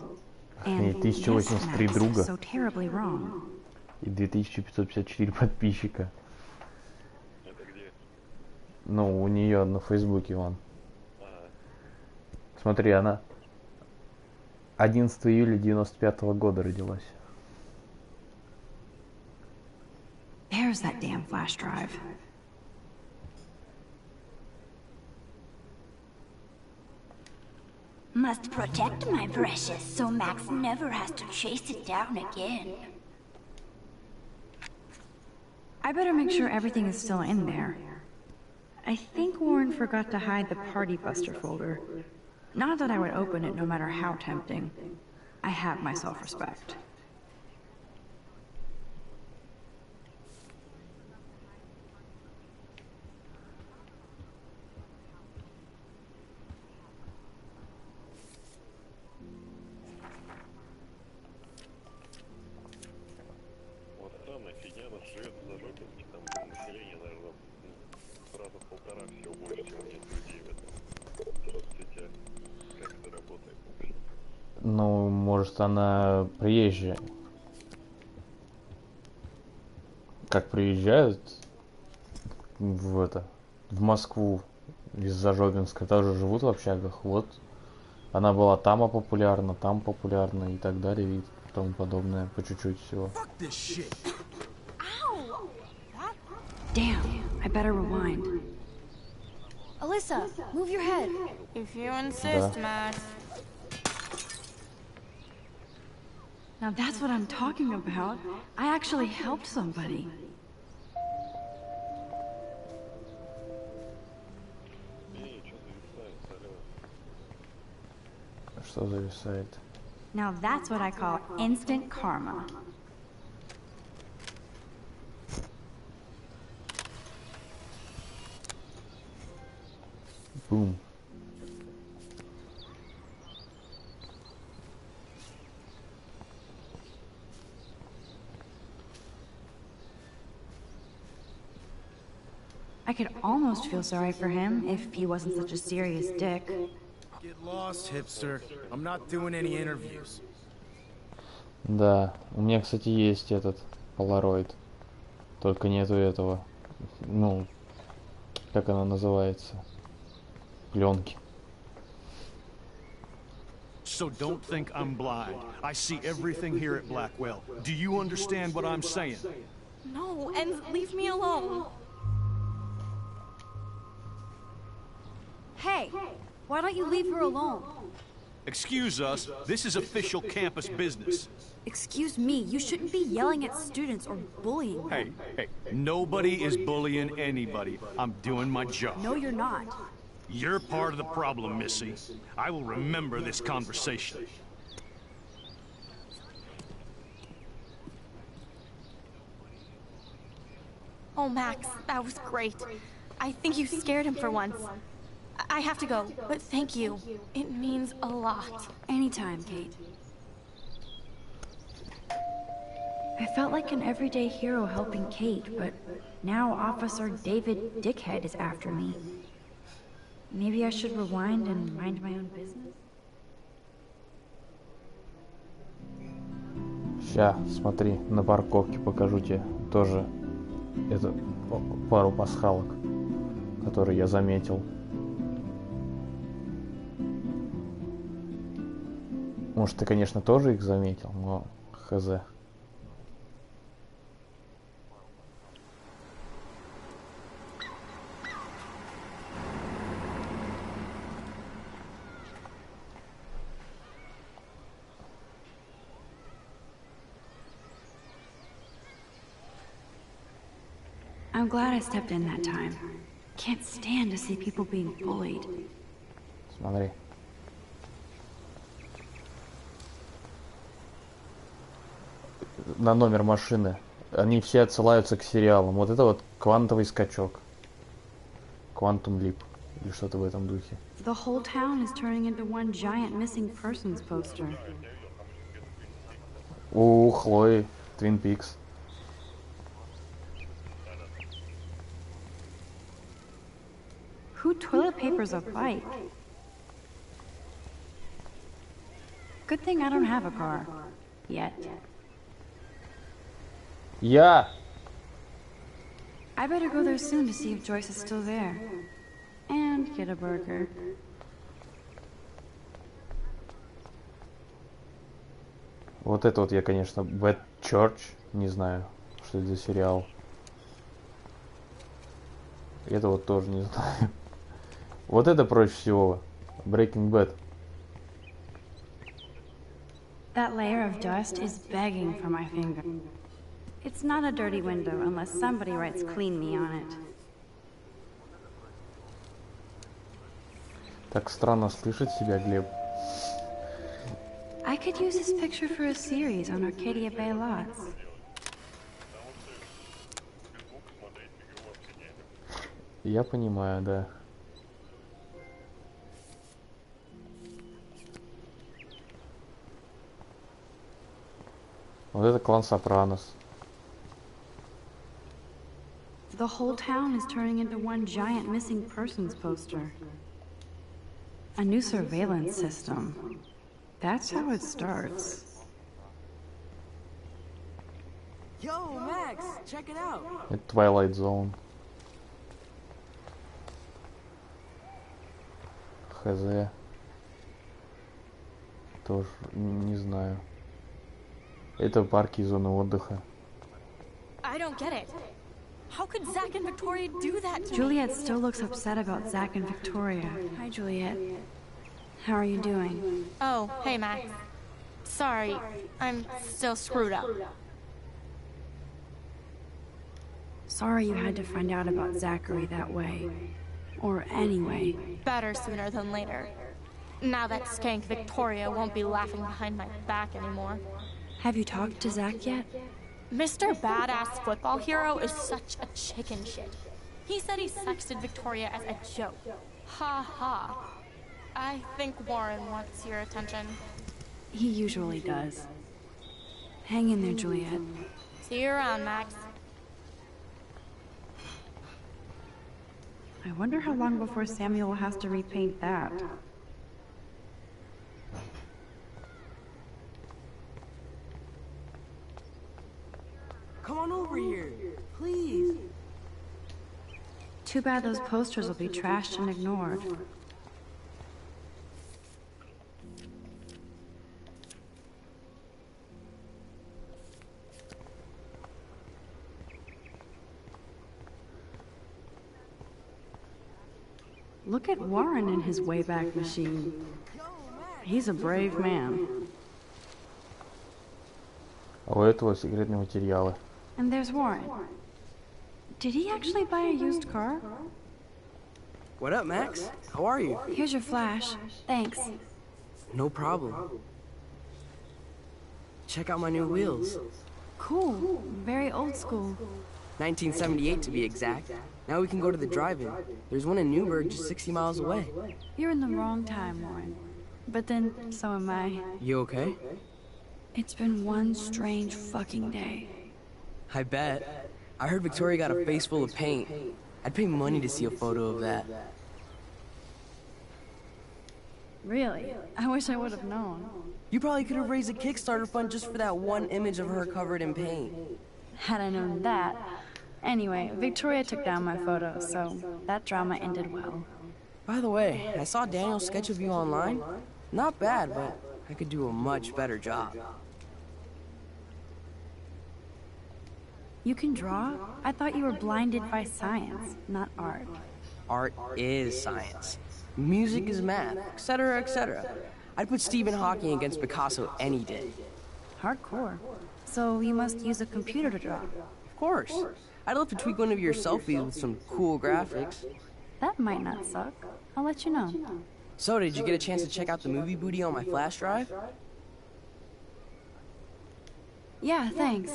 And yes, Max, друга. so terribly wrong. И 2554 подписчика. Ну, у нее на Фейсбуке вон. Смотри, она 11 июля 95-го года родилась. There's that damn flash drive. Must protect my precious so Max never has to chase it down again. I better make sure everything is still in there. I think Warren forgot to hide the Party Buster folder. Not that I would open it no matter how tempting. I have my self-respect. Ну, может, она приезжая. Как приезжают в Москву из Зажобинска, тоже живут в общагах. Вот она была там популярна и так далее, и тому подобное, по чуть-чуть всего. Damn, I better rewind. Alyssa, move your head. If you insist, Да. Max. Now that's what I'm talking about. I actually helped somebody. So зависает. Now that's what I call instant karma. Boom. I could almost feel sorry for him if he wasn't such a serious dick. Get lost, hipster. I'm not doing any interviews. Да, у меня, кстати, есть этот полароид. Только нету этого. Ну, как она называется? Пленки. So don't think I'm blind. I see everything here at Blackwell. Do you understand what I'm saying? No, and leave me alone. Hey, why don't you leave her alone? Excuse us, this is official campus business. Excuse me, you shouldn't be yelling at students or bullying them. Hey, nobody is bullying anybody. I'm doing my job. No, you're not. You're part of the problem, Missy. I will remember this conversation. Oh, Max, that was great. I think you scared him for once. I have to go, but thank you. It means a lot. Anytime, Kate. I felt like an everyday hero helping Kate, but now Officer David Dickhead is after me. Maybe I should rewind and mind my own business? Ща, смотри, на парковке покажу тебе тоже это пару пасхалок, которые я заметил. Может, ты, конечно, тоже их заметил, но хз. I'm glad I stepped in that time. Can't stand to see people being bullied. Смотри. На номер машины. Они все отсылаются к сериалам. Вот это вот квантовый скачок. Quantum Leap. Или что-то в этом духе. The whole town is turning into one giant missing persons poster. У Хлои. Twin Peaks. Who toilet papers a bike? Good thing I don't have a car. Yet. Я! I better go there soon to see if Joyce is still there. And get a burger. Вот это вот я, конечно, Bad Church. Не знаю, что это за сериал. Это вот тоже не знаю. Вот это проще всего. Breaking Bad. That layer of dust is begging for my finger. It's not a dirty window unless somebody writes clean me on it. Так странно слышать себя, Глеб. I could use this picture for a series on Arcadia Bay lots. Я понимаю, да. Вот это клан Сопранос. The whole town is turning into one giant missing persons poster. A new surveillance system. That's how it starts. Yo, Max, check it out. Это Twilight Zone. Хз. Тоже не знаю. Это парки и зоны отдыха. I don't get it. How could Zach and Victoria do that to me? Juliet still looks upset about Zach and Victoria. Hi, Juliet. How are you doing? Oh, hey, Max. Sorry, I'm still screwed up. Sorry you had to find out about Zachary that way. Or anyway. Better sooner than later. Now that skank Victoria won't be laughing behind my back anymore. Have you talked to Zach yet? Mr. Badass Football Hero is such a chicken shit. He said he sexted Victoria as a joke. Ha ha. I think Warren wants your attention. He usually does. Hang in there, Juliet. See you around, Max. I wonder how long before Samuel has to repaint that. Come on over here, please. Too bad those posters will be trashed and ignored. Look at Warren in his Wayback Machine. He's a brave man. А у этого секретные материалы. And there's Warren. Did he actually buy a used car? What up, Max? How are you? Here's your flash. Thanks. No problem. Check out my new wheels. Cool. Very old school. 1978 to be exact. Now we can go to the drive-in. There's one in Newburgh just 60 miles away. You're in the wrong time, Warren. But then, so am I. You okay? It's been one strange fucking day. I bet. I heard Victoria got a face full of paint. I'd pay money to see a photo of that. Really? I wish I would have known. You probably could have raised a Kickstarter fund just for that one image of her covered in paint. Had I known that. Anyway, Victoria took down my photo, so that drama ended well. By the way, I saw Daniel's sketch of you online. Not bad, but I could do a much better job. You can draw? I thought you were blinded by science, not art. Art is science. Music is math, etc., etc. I'd put Stephen Hawking against Picasso any day. Hardcore. So you must use a computer to draw. Of course. I'd love to tweak one of your selfies with some cool graphics. That might not suck. I'll let you know. So, did you get a chance to check out the movie booty on my flash drive? Yeah, thanks.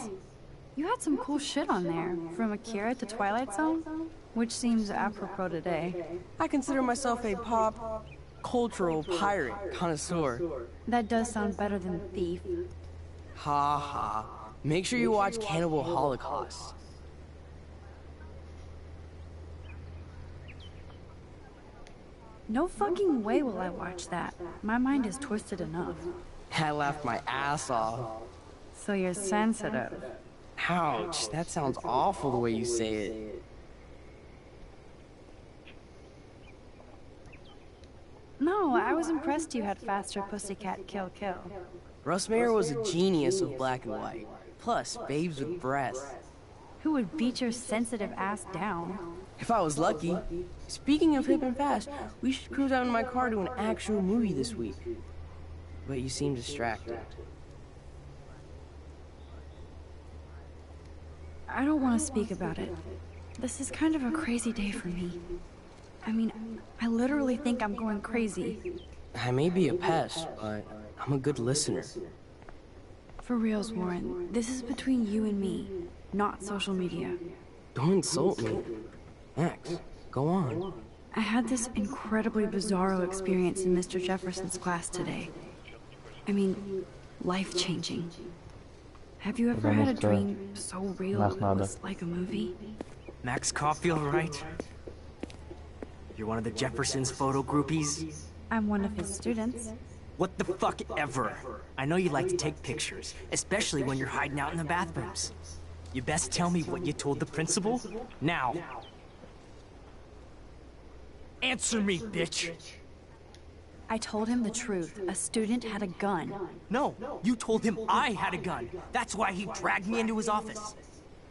You had some cool shit on there, from Akira to Twilight Zone, which seems apropos today. I consider myself a pop cultural pirate connoisseur. That does sound better than thief. Ha ha. Make sure you watch Cannibal Holocaust. No fucking way will I watch that. My mind is twisted enough. I laughed my ass off. So you're sensitive. Ouch, that sounds awful the way you say it. No, I was impressed you had faster Pussycat Kill Kill. Russ Meyer was a genius of black and white. Plus, babes with breasts. Who would beat your sensitive ass down? If I was lucky. Speaking of hip and fast, we should cruise out in my car to an actual movie this week. But you seem distracted. I don't want to speak about it. This is kind of a crazy day for me. I mean, I literally think I'm going crazy. I may be a pest, but I'm a good listener. For reals, Warren, this is between you and me, not social media. Don't insult me. Max, go on. I had this incredibly bizarro experience in Mr. Jefferson's class today. I mean, life-changing. Have you ever had a dream so real it was like a movie? Max Caulfield, right? You're one of the Jefferson's photo groupies? I'm one of his students. What the fuck ever? I know you like to take pictures, especially when you're hiding out in the bathrooms. You best tell me what you told the principal, now. Answer me, bitch! I told him the truth. A student had a gun. No, you told him I had a gun. That's why he dragged me into his office.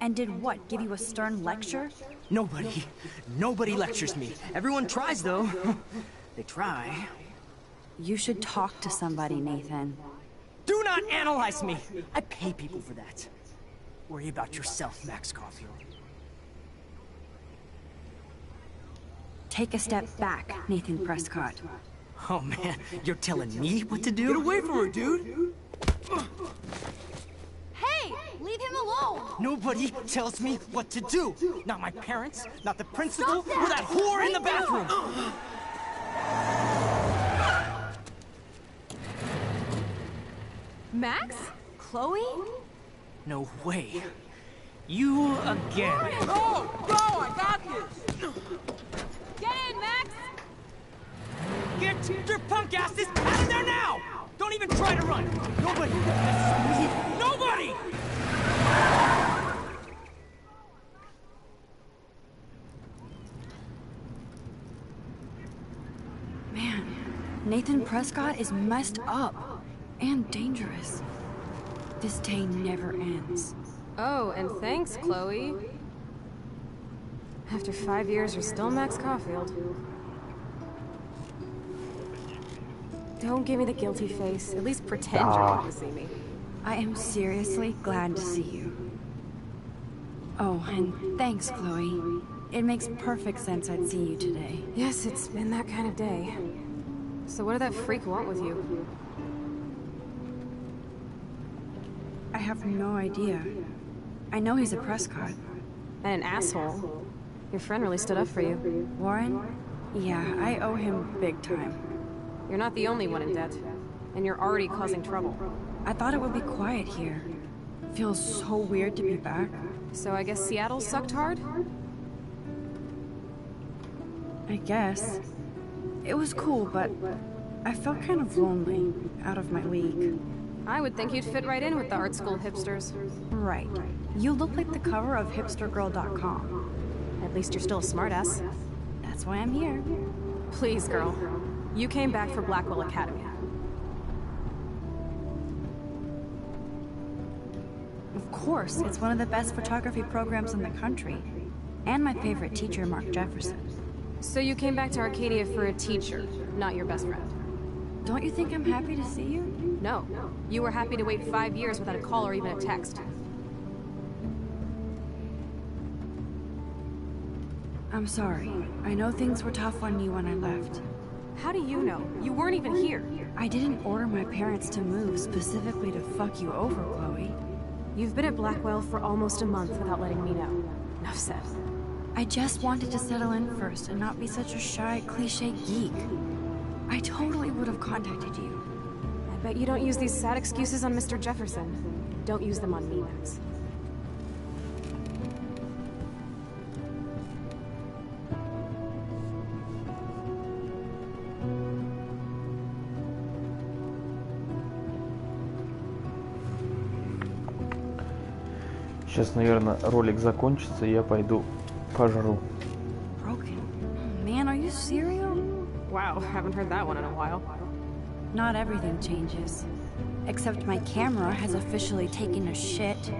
And did what, give you a stern lecture? Nobody lectures me. Everyone tries, though. They try. You should talk to somebody, Nathan. Do not analyze me! I pay people for that. Worry about yourself, Max Caulfield. Take a step back, Nathan Prescott. Oh man, you're telling me what to do? Get away from her, dude! Hey, leave him alone. Nobody tells me what to do. Not my parents, not the principal, or that whore in the bathroom. Max? Chloe? No way. You again. Go! Go! I got this! Get in, Max! Get your punk asses out of there now! Don't even try to run! Nobody! Nobody! Man, Nathan Prescott is messed up and dangerous. This day never ends. Oh, and thanks, Chloe. After 5 years, you're still Max Caulfield. Don't give me the guilty face. At least pretend you're glad to see me. I am seriously glad to see you. Oh, and thanks, Chloe. It makes perfect sense I'd see you today. Yes, it's been that kind of day. So what did that freak want with you? I have no idea. I know he's a Prescott. And an asshole. Your friend really stood up for you. Warren? Yeah, I owe him big time. You're not the only one in debt. And you're already causing trouble. I thought it would be quiet here. Feels so weird to be back. So I guess Seattle sucked hard? I guess. It was cool, but I felt kind of lonely, out of my league. I would think you'd fit right in with the art school hipsters. Right. You look like the cover of hipstergirl.com. At least you're still a smartass. That's why I'm here. Please, girl. You came back for Blackwell Academy. Of course, it's one of the best photography programs in the country. And my favorite teacher, Mark Jefferson. So you came back to Arcadia for a teacher, not your best friend. Don't you think I'm happy to see you? No. You were happy to wait 5 years without a call or even a text. I'm sorry. I know things were tough on you when I left. How do you know? You weren't even here. I didn't order my parents to move specifically to fuck you over, Chloe. You've been at Blackwell for almost a month without letting me know. Enough said. I just wanted to settle in first and not be such a shy, cliche geek. I totally would have contacted you. I bet you don't use these sad excuses on Mr. Jefferson. Don't use them on me, Max. Сейчас, наверное, ролик закончится, и я пойду пожру. Broken? Man, are you serial? Wow, haven't heard that one in a while. Not everything changes. Except my camera has officially taken a shit.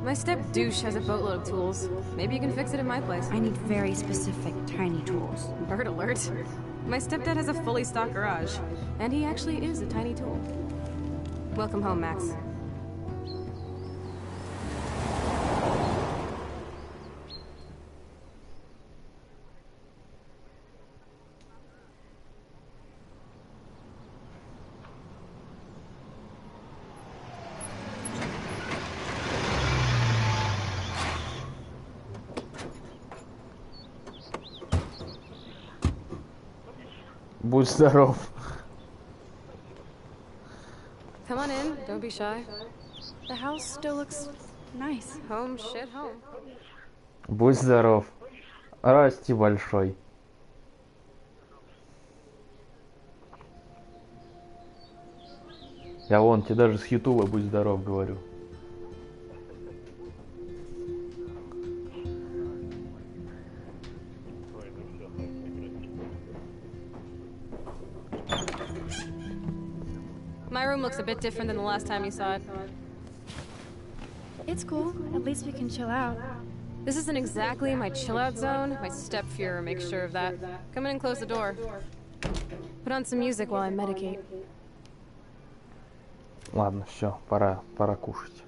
My step-douche has a boatload of tools. Maybe you can fix it in my place. I need very specific, tiny tools. Bird alert. My stepdad has a fully stocked garage. And he actually is a tiny tool. Welcome home, Max. Будь здоров. Come on in, don't be shy. The house still looks nice. Home, shit, home. Будь здоров. Расти большой. Я вон тебе даже с Ютуба будь здоров говорю. My room looks a bit different than the last time you saw it. It's cool. At least we can chill out. This isn't exactly my chill-out zone. My step-Fuhrer makes sure of that. Come in and close the door. Put on some music while I medicate. Ладно, все, пора кушать.